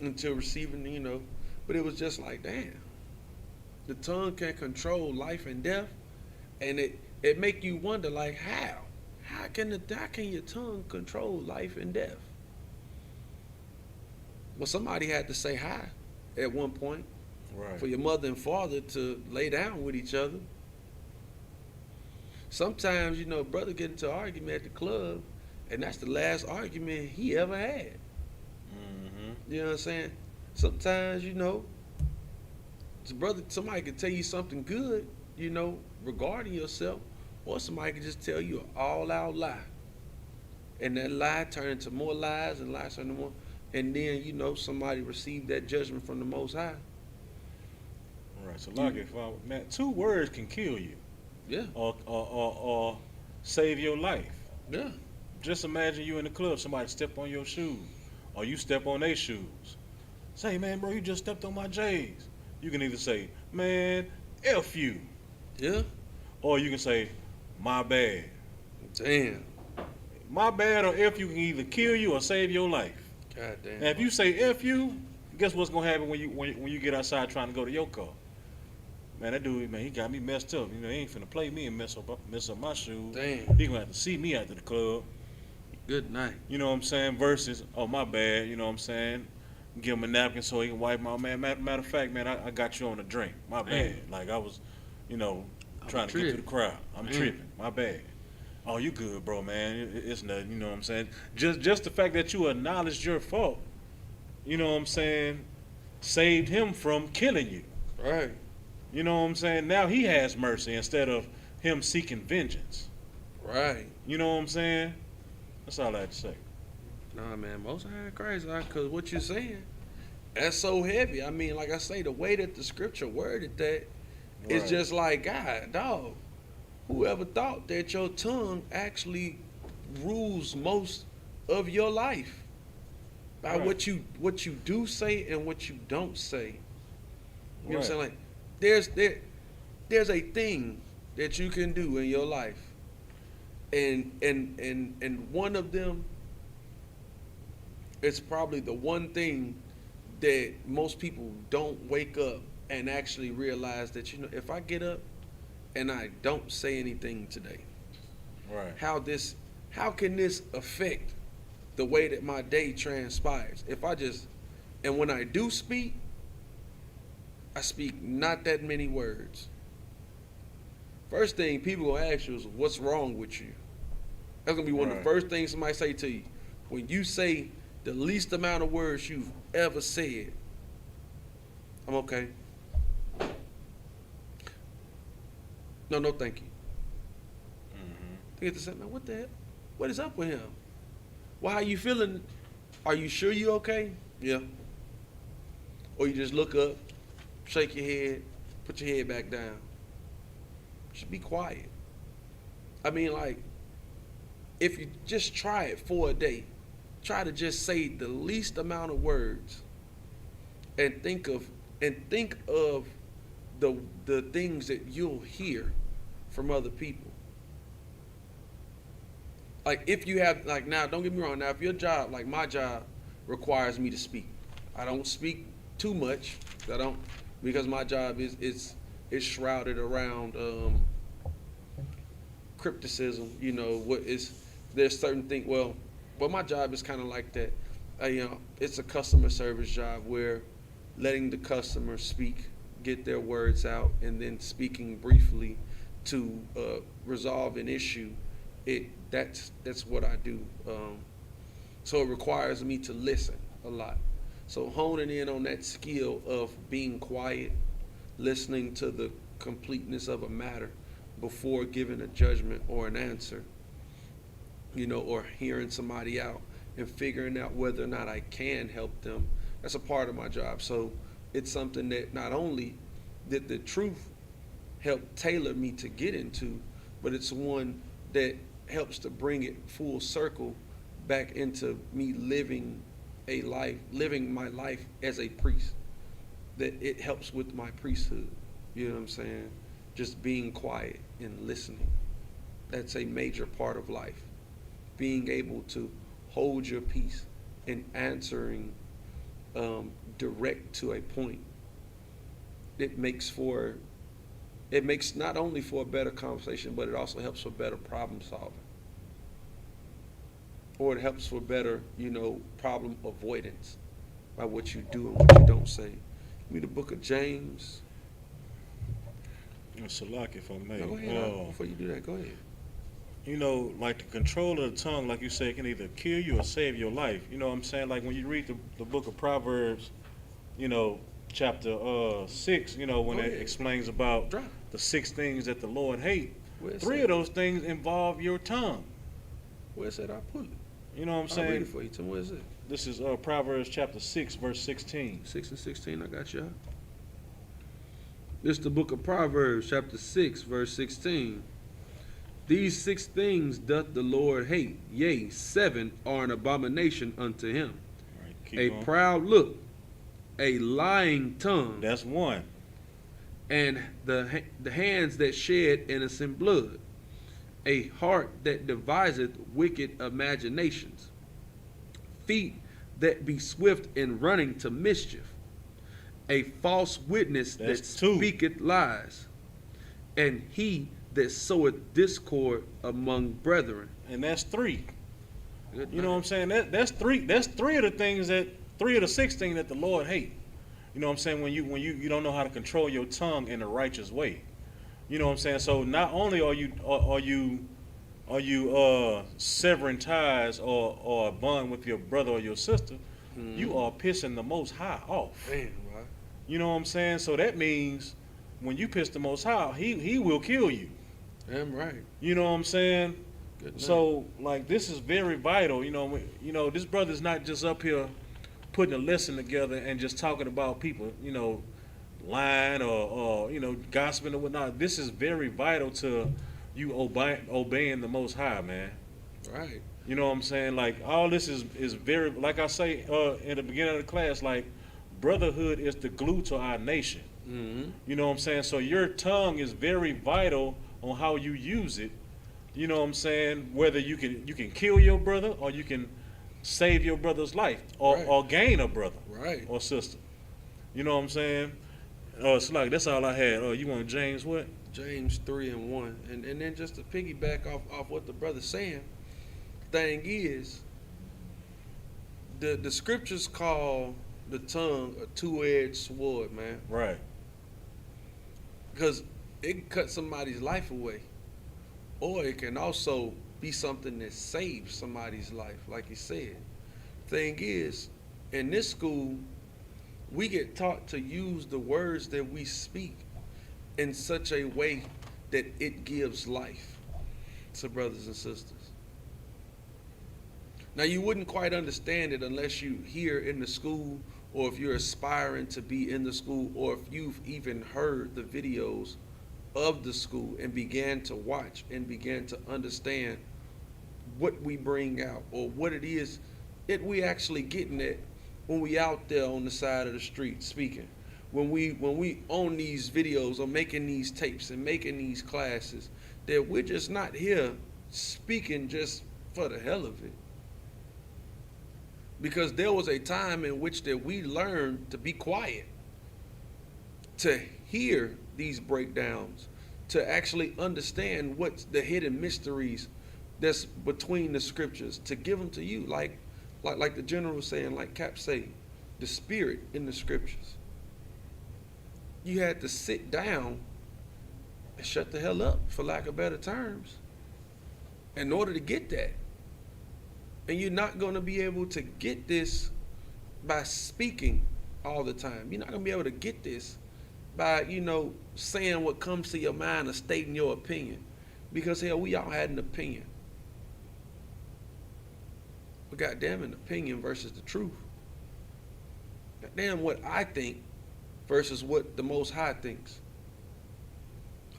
Speaker 3: until receiving, but it was just like, damn. The tongue can control life and death, and it make you wonder, like, how? How can your tongue control life and death? Well, somebody had to say hi at one point.
Speaker 4: Right.
Speaker 3: For your mother and father to lay down with each other. Sometimes, brother get into an argument at the club, and that's the last argument he ever had.
Speaker 4: Mm-hmm.
Speaker 3: You know what I'm saying? Sometimes, somebody can tell you something good, you know, regarding yourself, or somebody can just tell you an all-out lie, and that lie turn into more lies and lies turn into more, and then you know somebody received that judgment from the Most High.
Speaker 4: All right. So like if man, 2 words can kill you,
Speaker 3: Yeah,
Speaker 4: or save your life.
Speaker 3: yeah,
Speaker 4: Just imagine you in the club, somebody step on your shoes, or you step on their shoes. Say, man, bro, you just stepped on my J's. You can either say, man, F you,
Speaker 3: yeah.
Speaker 4: or you can say, my bad.
Speaker 3: Damn.
Speaker 4: My bad or F you can either kill you or save your life.
Speaker 3: God damn.
Speaker 4: Now, if you say F you, guess what's gonna happen when you get outside trying to go to your car? Man, that dude, man, he got me messed up. You know, he ain't finna play me and mess up my shoes.
Speaker 3: Damn.
Speaker 4: He gonna have to see me after the club.
Speaker 3: Good night.
Speaker 4: You know what I'm saying? Versus, oh, my bad. You know what I'm saying? Give him a napkin so he can wipe my man. Matter of fact, man, I got you on a drink. My bad. Like I was, you know, trying to get to the crowd. I'm tripping. My bad. Oh, you good, bro, man. It's nothing. You know what I'm saying? Just the fact that you acknowledged your fault, you know what I'm saying, saved him from killing you.
Speaker 3: Right.
Speaker 4: You know what I'm saying? Now he has mercy instead of him seeking vengeance.
Speaker 3: Right.
Speaker 4: You know what I'm saying? That's all I had to say.
Speaker 3: Nah, man, Most High crazy, because what you're saying, that's so heavy. I mean, like I say, the way that the scripture worded that, it's
Speaker 4: Right.
Speaker 3: just like, God, dog, whoever thought that your tongue actually rules most of your life by
Speaker 4: Right.
Speaker 3: what you do say and what you don't say. You know what I'm
Speaker 4: Right.
Speaker 3: saying? Like, there's a thing that you can do in your life, and one of them, it's probably the one thing that most people don't wake up and actually realize that, you know, if I get up and I don't say anything today,
Speaker 4: Right.
Speaker 3: how can this affect the way that my day transpires? And when I do speak, I speak not that many words. First thing people gonna ask you is, what's wrong with you? That's gonna be one of the
Speaker 4: Right.
Speaker 3: first things somebody say to you. When you say the least amount of words you've ever said, I'm okay. No, thank you. They get to say, man, what the hell? What is up with him? Why are you feeling? Are you sure you okay? Yeah. Or you just look up, shake your head, put your head back down. Just be quiet. I mean, like, if you just try it for a day, try to just say the least amount of words, and think of the things that you'll hear from other people. Like, if you have, like, now, don't get me wrong, now if your job, like my job, requires me to speak, I don't speak too much. I don't, because my job is shrouded around crypticism. You know, there's certain things. Well, my job is kind of like that. You know, it's a customer service job where letting the customer speak, get their words out, and then speaking briefly to resolve an issue. That's what I do. So it requires me to listen a lot. So honing in on that skill of being quiet, listening to the completeness of a matter before giving a judgment or an answer, you know, or hearing somebody out and figuring out whether or not I can help them. That's a part of my job. So it's something that not only did the truth help tailor me to get into, but it's one that helps to bring it full circle back into me living my life as a priest. That it helps with my priesthood. You know what I'm saying? Just being quiet and listening. That's a major part of life. Being able to hold your peace and answering direct to a point. It makes not only for a better conversation, but it also helps for better problem solving. Or it helps for better, you know, problem avoidance by what you do and what you don't say. Give me the book of James.
Speaker 4: Salak, if I may.
Speaker 3: No, go ahead. Before you do that, go ahead.
Speaker 4: You know, like the control of the tongue, like you say, can either kill you or save your life. You know what I'm saying? Like when you read the book of Proverbs, you know, chapter 6, you know, when it explains about the 6 things that the Lord hate,
Speaker 3: Where it
Speaker 4: 3
Speaker 3: say?
Speaker 4: of those things involve your tongue.
Speaker 3: Where it said I pull it?
Speaker 4: You know what I'm
Speaker 3: I'll read
Speaker 4: saying?
Speaker 3: it for you. Tell me where is it?
Speaker 4: This is Proverbs chapter 6, verse 16.
Speaker 3: 6 and 16, I got you. This is the book of Proverbs, chapter 6, verse 16. These 6 things doth the Lord hate, yea, 7 are an abomination unto him.
Speaker 4: All right, keep
Speaker 3: A
Speaker 4: going.
Speaker 3: proud look, a lying tongue,
Speaker 4: That's 1.
Speaker 3: and the hands that shed innocent blood, a heart that deviseth wicked imaginations, feet that be swift in running to mischief, a false witness that
Speaker 4: That's 2.
Speaker 3: speaketh lies, and he that soweth discord among brethren.
Speaker 4: And that's 3.
Speaker 3: Good
Speaker 4: You know what I'm
Speaker 3: night.
Speaker 4: saying? That's 3. That's 3 of the things that 3 of the 6 things that the Lord hate. You know what I'm saying? When you don't know how to control your tongue in a righteous way. You know what I'm saying? So not only are you severing ties or a bond with your brother or your sister, you are pissing the Most High off.
Speaker 3: Man, right?
Speaker 4: You know what I'm saying? So that means when you piss the Most High, he will kill you.
Speaker 3: Damn right.
Speaker 4: You know what I'm saying?
Speaker 3: Good night.
Speaker 4: So like this is very vital. You know this brother's not just up here putting a lesson together and just talking about people, lying or gossiping or whatnot. This is very vital to you obeying the Most High, man.
Speaker 3: Right.
Speaker 4: You know what I'm saying? Like all this is very, like I say in the beginning of the class, like brotherhood is the glue to our nation.
Speaker 3: Mm-hmm.
Speaker 4: You know what I'm saying? So your tongue is very vital on how you use it. You know what I'm saying? Whether you can kill your brother or you can save your brother's life or,
Speaker 3: Right.
Speaker 4: or gain a brother
Speaker 3: Right.
Speaker 4: or sister. You know what I'm saying? So like that's all I had. You want James what?
Speaker 3: James 3 and 1. And then just to piggyback off what the brother's saying, thing is, the scriptures call the tongue a two-edged sword, man.
Speaker 4: Right.
Speaker 3: Because it can cut somebody's life away. Or it can also be something that saves somebody's life, like you said. Thing is, in this school, we get taught to use the words that we speak in such a way that it gives life to brothers and sisters. Now, you wouldn't quite understand it unless you hear in the school, or if you're aspiring to be in the school, or if you've even heard the videos of the school and began to watch and began to understand what we bring out or what it is that we actually getting at when we out there on the side of the street speaking. When we own these videos or making these tapes and making these classes, that we're just not here speaking just for the hell of it. Because there was a time in which that we learned to be quiet, to hear these breakdowns, to actually understand what's the hidden mysteries that's between the scriptures, to give them to you, like the general was saying, like Cap say, the spirit in the scriptures. You had to sit down and shut the hell up, for lack of better terms, in order to get that. And you're not going to be able to get this by speaking all the time. You're not going to be able to get this by, saying what comes to your mind or stating your opinion. Because, hell, we all had an opinion. But goddamn, an opinion versus the truth. Goddamn, what I think versus what the Most High thinks.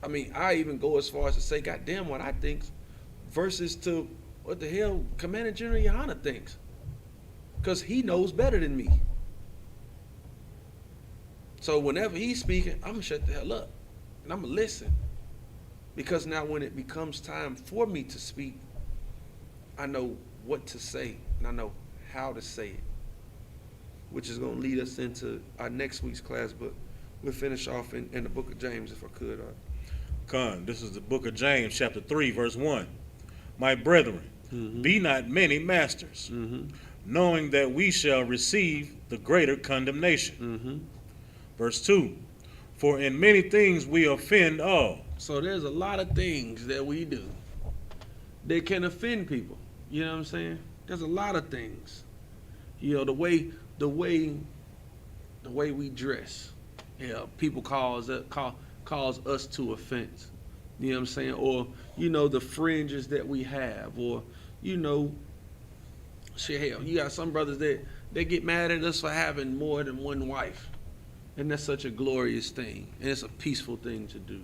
Speaker 3: I mean, I even go as far as to say, goddamn, what I think versus to what the hell Commander General Yohana thinks. Because he knows better than me. So whenever he's speaking, I'm going to shut the hell up. And I'm going to listen. Because now when it becomes time for me to speak, I know what to say. And I know how to say it. Which is going to lead us into our next week's class. But we'll finish off in the book of James, if I could.
Speaker 4: Con, this is the book of James, chapter 3, verse 1. My brethren, be not many masters, knowing that we shall receive the greater condemnation. Verse 2, for in many things we offend all.
Speaker 3: So there's a lot of things that we do that can offend people. You know what I'm saying? There's a lot of things. The way we dress. People call cause us to offense. You know what I'm saying? Or, the fringes that we have, or, shit, hell, you got some brothers that they get mad at us for having more than one wife. And that's such a glorious thing. And it's a peaceful thing to do.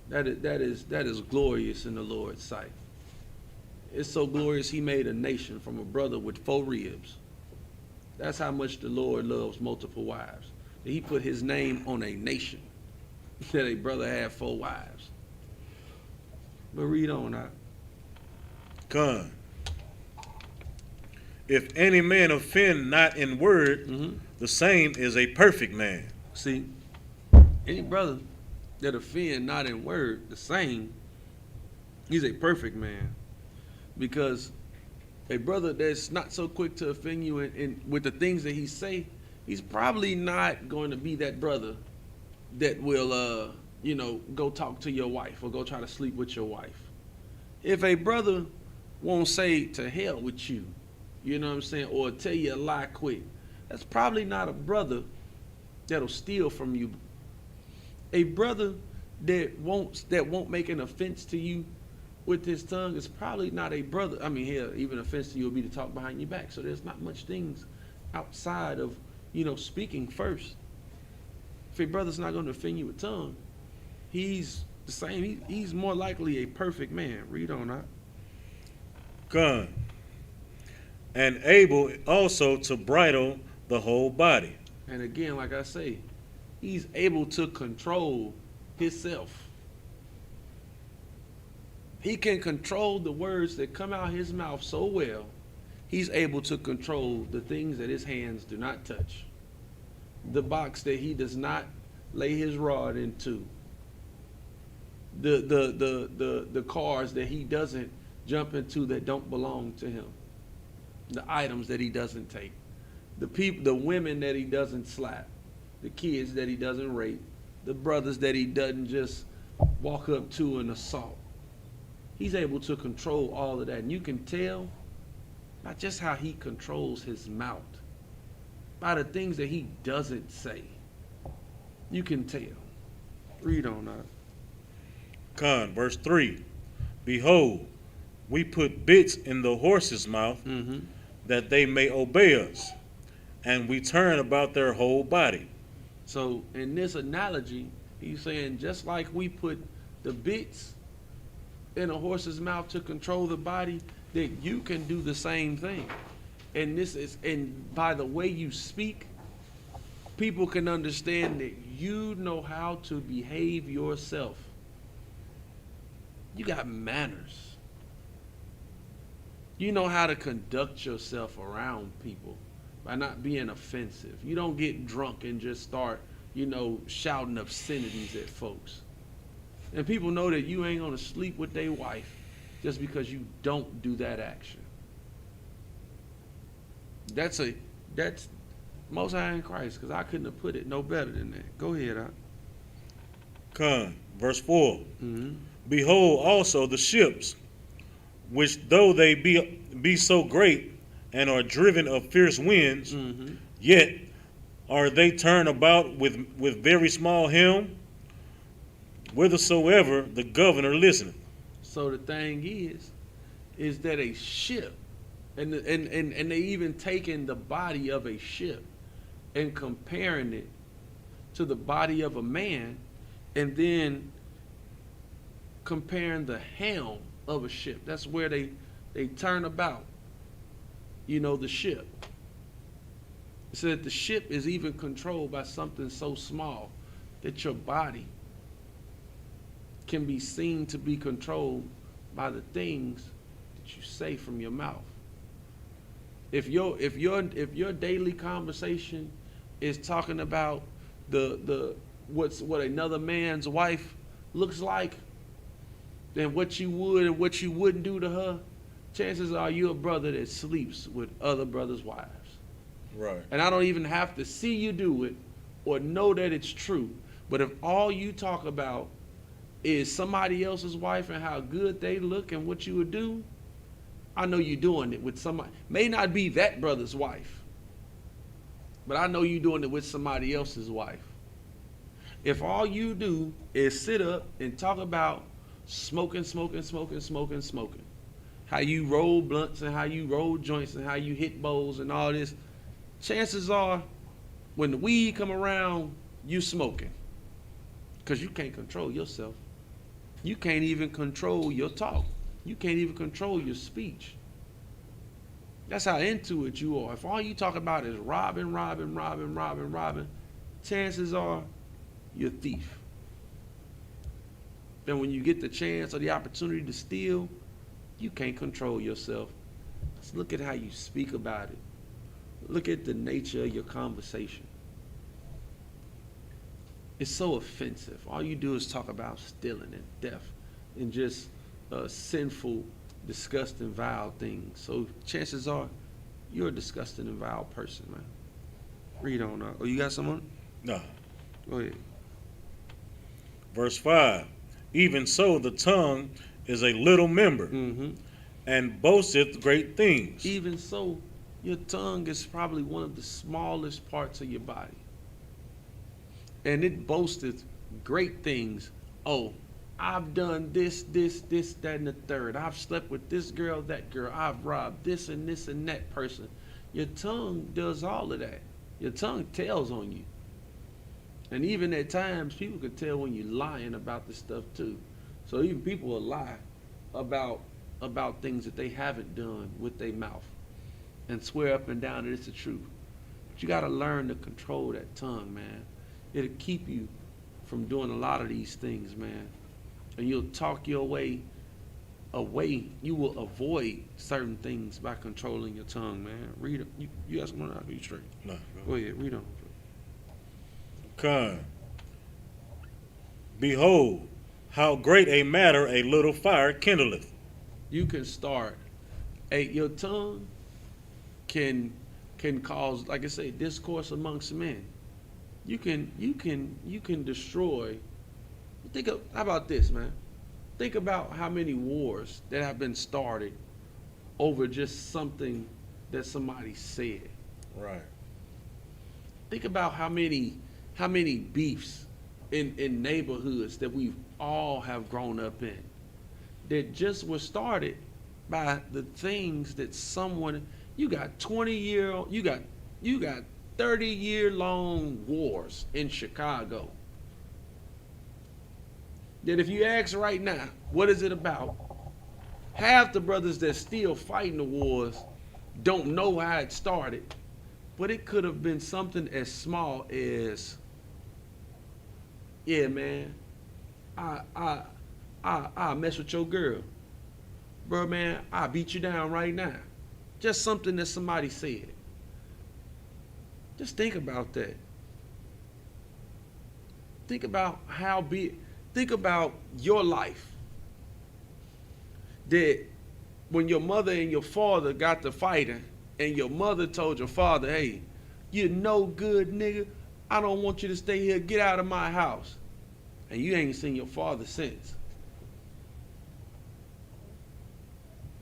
Speaker 3: That is glorious in the Lord's sight. It's so glorious he made a nation from a brother with 4 ribs. That's how much the Lord loves multiple wives. That he put his name on a nation. That a brother had 4 wives. But read on now.
Speaker 4: Con. If any man offend not in word, the same is a perfect man.
Speaker 3: See, any brother that offend not in word, the same, he's a perfect man. Because a brother that's not so quick to offend you in with the things that he say, he's probably not going to be that brother that will, go talk to your wife or go try to sleep with your wife. If a brother won't say to hell with you, you know what I'm saying, or tell you a lie quick, that's probably not a brother that'll steal from you. A brother that won't make an offense to you with his tongue is probably not a brother. I mean, hell, even offense to you will be to talk behind your back. So there's not much things outside of, speaking first. If a brother's not going to offend you with tongue, he's the same. He's more likely a perfect man. Read on that.
Speaker 4: Con. And able also to bridle the whole body.
Speaker 3: And again, like I say, he's able to control himself. He can control the words that come out his mouth so well, he's able to control the things that his hands do not touch. The box that he does not lay his rod into. The cars that he doesn't jump into that don't belong to him. The items that he doesn't take. The women that he doesn't slap. The kids that he doesn't rape. The brothers that he doesn't just walk up to and assault. He's able to control all of that. And you can tell not just how he controls his mouth, by the things that he doesn't say. You can tell. Read on that.
Speaker 4: Con, verse 3. Behold, we put bits in the horse's mouth, that they may obey us, and we turn about their whole body.
Speaker 3: So in this analogy, he's saying just like we put the bits in a horse's mouth to control the body, that you can do the same thing. And by the way you speak, people can understand that you know how to behave yourself. You got manners. You know how to conduct yourself around people by not being offensive. You don't get drunk and just start, shouting obscenities at folks. And people know that you ain't gonna sleep with their wife just because you don't do that action. That's Most High in Christ, because I couldn't have put it no better than that. Go ahead, Doc.
Speaker 4: Con, verse 4. Behold also the ships, which though they be so great and are driven of fierce winds, yet are they turned about with very small helm, whithersoever the governor listeneth.
Speaker 3: So the thing is that a ship, and they even taking the body of a ship and comparing it to the body of a man, and then comparing the helm of a ship. That's where they turn about, the ship. So that the ship is even controlled by something so small that your body can be seen to be controlled by the things that you say from your mouth. If your daily conversation is talking about what another man's wife looks like, then what you would and what you wouldn't do to her, chances are you're a brother that sleeps with other brothers' wives.
Speaker 4: Right.
Speaker 3: And I don't even have to see you do it or know that it's true. But if all you talk about is somebody else's wife and how good they look and what you would do, I know you're doing it with somebody. May not be that brother's wife, but I know you're doing it with somebody else's wife. If all you do is sit up and talk about smoking, how you roll blunts and how you roll joints and how you hit bowls and all this, chances are when the weed come around, you smoking. Because you can't control yourself. You can't even control your talk. You can't even control your speech. That's how into it you are. If all you talk about is robbing, chances are you're a thief. Then when you get the chance or the opportunity to steal, you can't control yourself. Just look at how you speak about it. Look at the nature of your conversation. It's so offensive. All you do is talk about stealing and theft and just sinful, disgusting, vile things. So chances are you're a disgusting and vile person, man. Read on. Oh, you got someone?
Speaker 4: No.
Speaker 3: Go ahead.
Speaker 4: Verse 5. Even so, the tongue is a little member, and boasteth great things.
Speaker 3: Even so, your tongue is probably one of the smallest parts of your body. And it boasteth great things. Oh, I've done this, that, and the third. I've slept with this girl, that girl. I've robbed this and that person. Your tongue does all of that. Your tongue tells on you. And even at times, people can tell when you're lying about this stuff too. So even people will lie about things that they haven't done with their mouth and swear up and down that it's the truth. But you got to learn to control that tongue, man. It'll keep you from doing a lot of these things, man. And you'll talk your way away. You will avoid certain things by controlling your tongue, man. Read it. You got someone out? Are you straight?
Speaker 4: No.
Speaker 3: Go ahead. Read on.
Speaker 4: Con. Behold, how great a matter a little fire kindleth.
Speaker 3: You can start. Your tongue can cause, like I say, discourse amongst men. You can destroy. How about this, man? Think about how many wars that have been started over just something that somebody said.
Speaker 4: Right.
Speaker 3: Think about how many beefs in neighborhoods that we all have grown up in that just were started by the things that someone. You got 20-year, you got 30-year-long wars in Chicago. That if you ask right now, what is it about? Half the brothers that still fighting the wars don't know how it started, but it could have been something as small as, yeah, man, I mess with your girl, bro, man, I beat you down right now. Just something that somebody said. Just think about that. Think about think about your life. That when your mother and your father got to fighting and your mother told your father, hey, you're no good, nigga. I don't want you to stay here. Get out of my house. And you ain't seen your father since.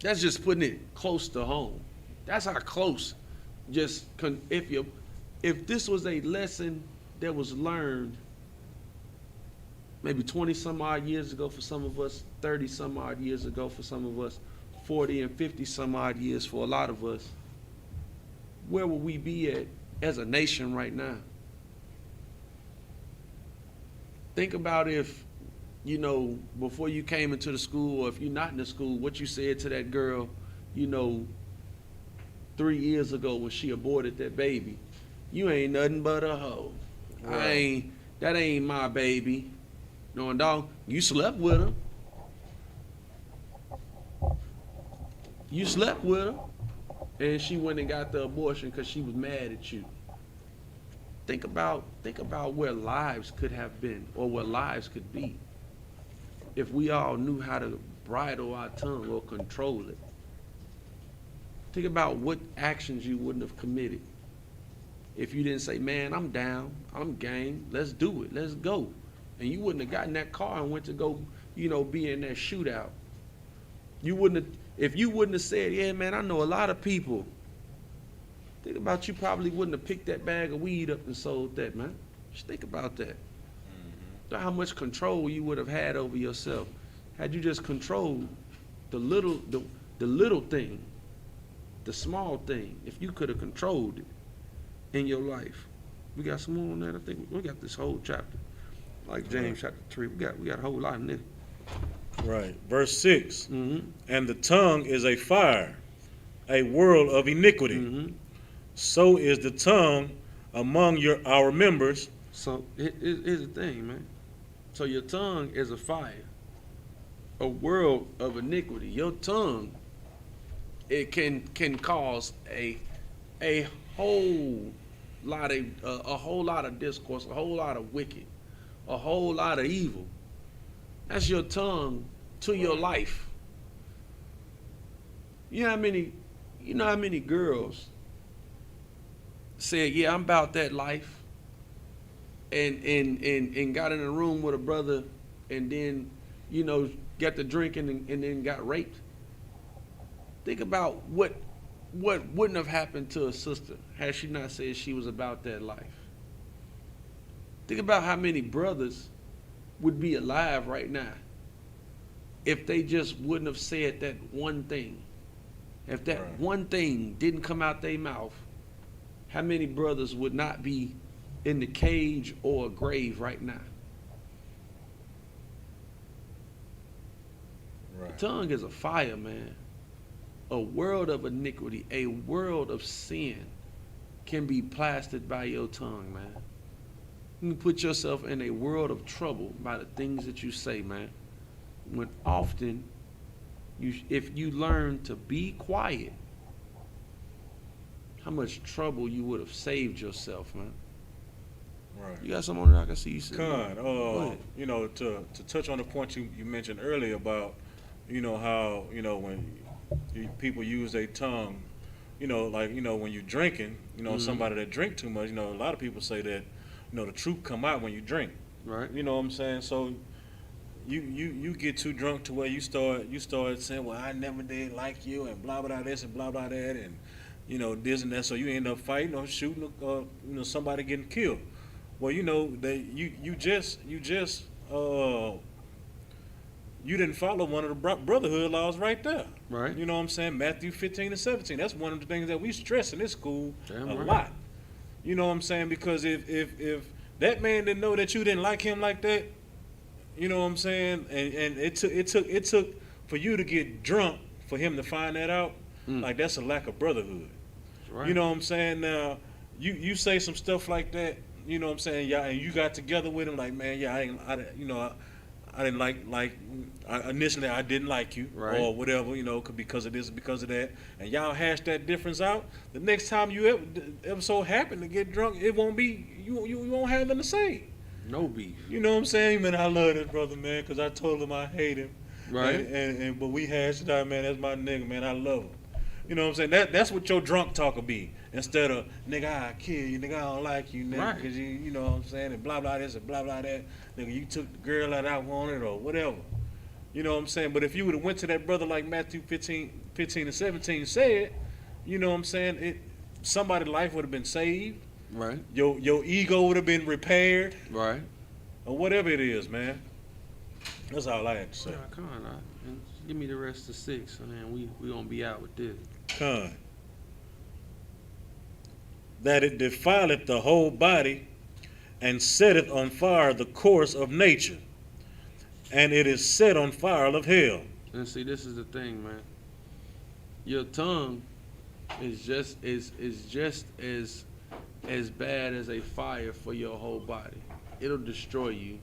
Speaker 3: That's just putting it close to home. That's how close. If this was a lesson that was learned maybe 20 some odd years ago for some of us, 30 some odd years ago for some of us, 40 and 50 some odd years for a lot of us, where would we be at as a nation right now? Think about if, before you came into the school, or if you're not in the school, what you said to that girl, 3 years ago when she aborted that baby. You ain't nothing but a hoe.
Speaker 4: Right.
Speaker 3: That ain't my baby. No, dog, you slept with her. You slept with her. And she went and got the abortion because she was mad at you. Think about where lives could have been or where lives could be if we all knew how to bridle our tongue or control it. Think about what actions you wouldn't have committed if you didn't say, man, I'm down, I'm game, let's do it, let's go. And you wouldn't have gotten in that car and went to go, be in that shootout. If you wouldn't have said, yeah, man, I know a lot of people. Think about, you probably wouldn't have picked that bag of weed up and sold that, man. Just think about that. how much control you would have had over yourself had you just controlled the little thing, the small thing. If you could have controlled it in your life. We got some more on that. I think we got this whole chapter, like James chapter 3. We got a whole lot in it.
Speaker 4: Right. Verse 6.
Speaker 3: Mm-hmm.
Speaker 4: And the tongue is a fire, a world of iniquity.
Speaker 3: Mm-hmm.
Speaker 4: So is the tongue among our members.
Speaker 3: So here's the thing, man. So your tongue is a fire, a world of iniquity. Your tongue, it can cause a whole lot of discourse, a whole lot of wicked, a whole lot of evil. That's your tongue to your life. You know how many girls said, "Yeah, I'm about that life," and got in a room with a brother, and then got to drinking and then got raped. Think about what wouldn't have happened to a sister had she not said she was about that life. Think about how many brothers would be alive right now if they just wouldn't have said that one thing. If that one thing didn't come out their mouth, how many brothers would not be in the cage or a grave right now?
Speaker 4: Right.
Speaker 3: The tongue is a fire, man. A world of iniquity, a world of sin can be plastered by your tongue, man. You can put yourself in a world of trouble by the things that you say, man. When often, if you learn to be quiet, how much trouble you would have saved yourself, man.
Speaker 4: Right.
Speaker 3: You got something on there I can see you say?
Speaker 4: Con, to touch on the point you mentioned earlier about, how, when people use their tongue, when you're drinking, somebody that drink too much, a lot of people say that, the truth come out when you drink.
Speaker 3: Right.
Speaker 4: You know what I'm saying? So you get too drunk to where you start saying, well, I never did like you and blah blah this and blah blah that and this and that. So you end up fighting or shooting somebody getting killed. Well, you didn't follow one of the Brotherhood laws right there.
Speaker 3: Right.
Speaker 4: You know what I'm saying? Matthew 15 and 17. That's one of the things that we stress in this school a lot. You know what I'm saying? Because if that man didn't know that you didn't like him like that, you know what I'm saying? And it took for you to get drunk for him to find that out. Like that's a lack of brotherhood. Right. You know what I'm saying? Now you say some stuff like that. You know what I'm saying? Yeah, and you got together with him like, man, yeah, I didn't like initially I didn't like you or whatever, because of this, because of that, and y'all hash that difference out. The next time you ever so happen to get drunk, it won't be you won't have nothing to say.
Speaker 3: No beef.
Speaker 4: You know what I'm saying, man? I love this brother, man, because I told him I hate him.
Speaker 3: Right.
Speaker 4: And but we hashed it out, man. That's my nigga, man. I love him. You know what I'm saying? That's what your drunk talk will be. Instead of, nigga, I kill you, nigga, I don't like you, nigga, because you know what I'm saying, and blah, blah, this and blah, blah, that. Nigga, you took the girl that I wanted or whatever. You know what I'm saying? But if you would have went to that brother like Matthew 15 and 17 said, you know what I'm saying, somebody's life would have been saved.
Speaker 3: Right.
Speaker 4: Your ego would have been repaired.
Speaker 3: Right.
Speaker 4: Or whatever it is, man. That's all I had to say.
Speaker 3: Yeah, come on, and give me the rest of 6, and then we gonna be out with this.
Speaker 4: Con. That it defileth the whole body, and setteth on fire the course of nature, and it is set on fire of hell.
Speaker 3: And see, this is the thing, man. Your tongue is just as bad as a fire for your whole body. It'll destroy you.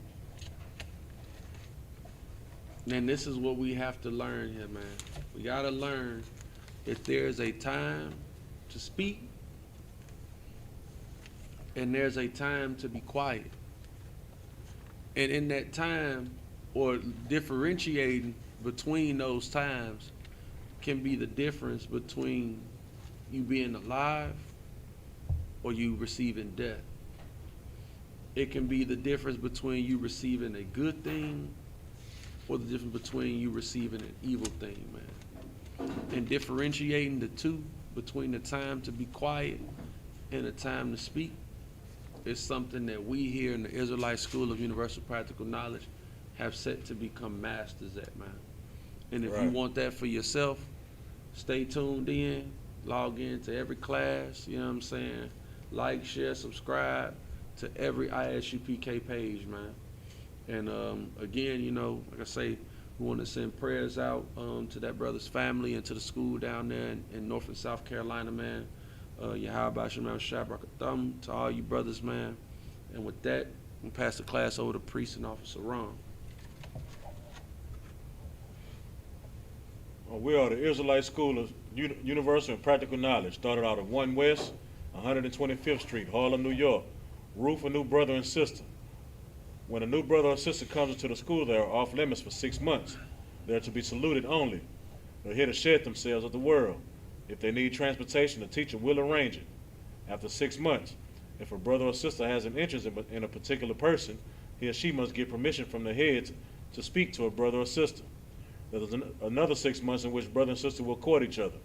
Speaker 3: And this is what we have to learn here, man. We gotta learn that there's a time to speak and there's a time to be quiet. And in that time, or differentiating between those times, can be the difference between you being alive or you receiving death. It can be the difference between you receiving a good thing or the difference between you receiving an evil thing, man. And differentiating the two, between the time to be quiet and the time to speak, is something that we here in the Israelite School of Universal Practical Knowledge have set to become masters at, man. And if you want that for yourself, stay tuned in, log in to every class, you know what I'm saying? Like, share, subscribe to every ISUPK page, man. And again, you know, like I say, we want to send prayers out to that brother's family and to the school down there in North and South Carolina, man. Yahweh Shem Thumb to all you brothers, man. And with that, we'll pass the class over to Priest and Officer Ron.
Speaker 4: We are the Israelite School of Universal and Practical Knowledge, started out of 1 West, 125th Street, Harlem, New York. Roof a new brother and sister. When a new brother or sister comes into the school, they are off limits for 6 months. They are to be saluted only. They're here to shed themselves of the world. If they need transportation, the teacher will arrange it. After 6 months, if a brother or sister has an interest in a particular person, he or she must get permission from the heads to speak to a brother or sister. There's another 6 months in which brother and sister will court each other.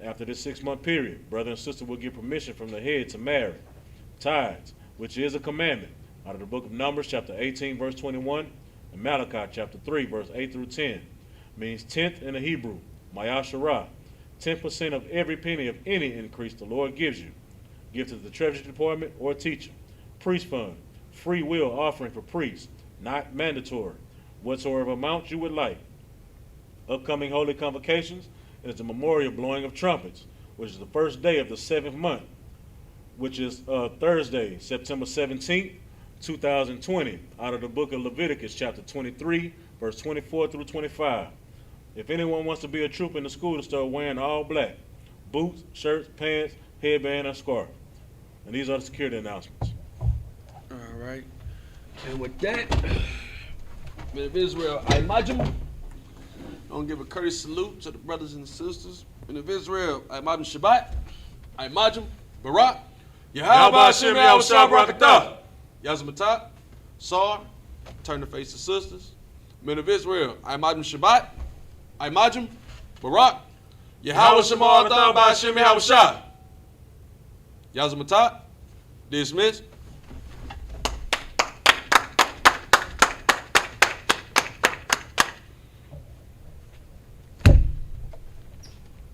Speaker 4: After this 6-month period, brother and sister will get permission from the head to marry. Tithes, which is a commandment, out of the book of Numbers, chapter 18, verse 21, and Malachi, chapter 3, verse 8 through 10, means tenth in the Hebrew, Mayasharah, 10% of every penny of any increase the Lord gives you. Give to the Treasury Department or teacher. Priest fund, free will offering for priests, not mandatory, whatsoever amount you would like. Upcoming holy convocations is the memorial blowing of trumpets, which is the first day of the 7th month, which is Thursday, September 17th, 2020, out of the book of Leviticus, chapter 23, verse 24 through 25. If anyone wants to be a troop in the school, to start wearing all black, boots, shirts, pants, headband, and scarf. And these are the security announcements.
Speaker 3: All right. And with that, men of Israel, I imagine, I'm going to give a courteous salute to the brothers and sisters. Men of Israel, I imagine Shabbat, I imagine Barak, Yahweh Hashem Yahweh Shabbat, Yazmatah, Sar, turn to face the sisters. Men of Israel, I imagine Shabbat, I imagine Barak, Yahweh Shema Hashem Yahweh Shah, Yazmatah, dismissed.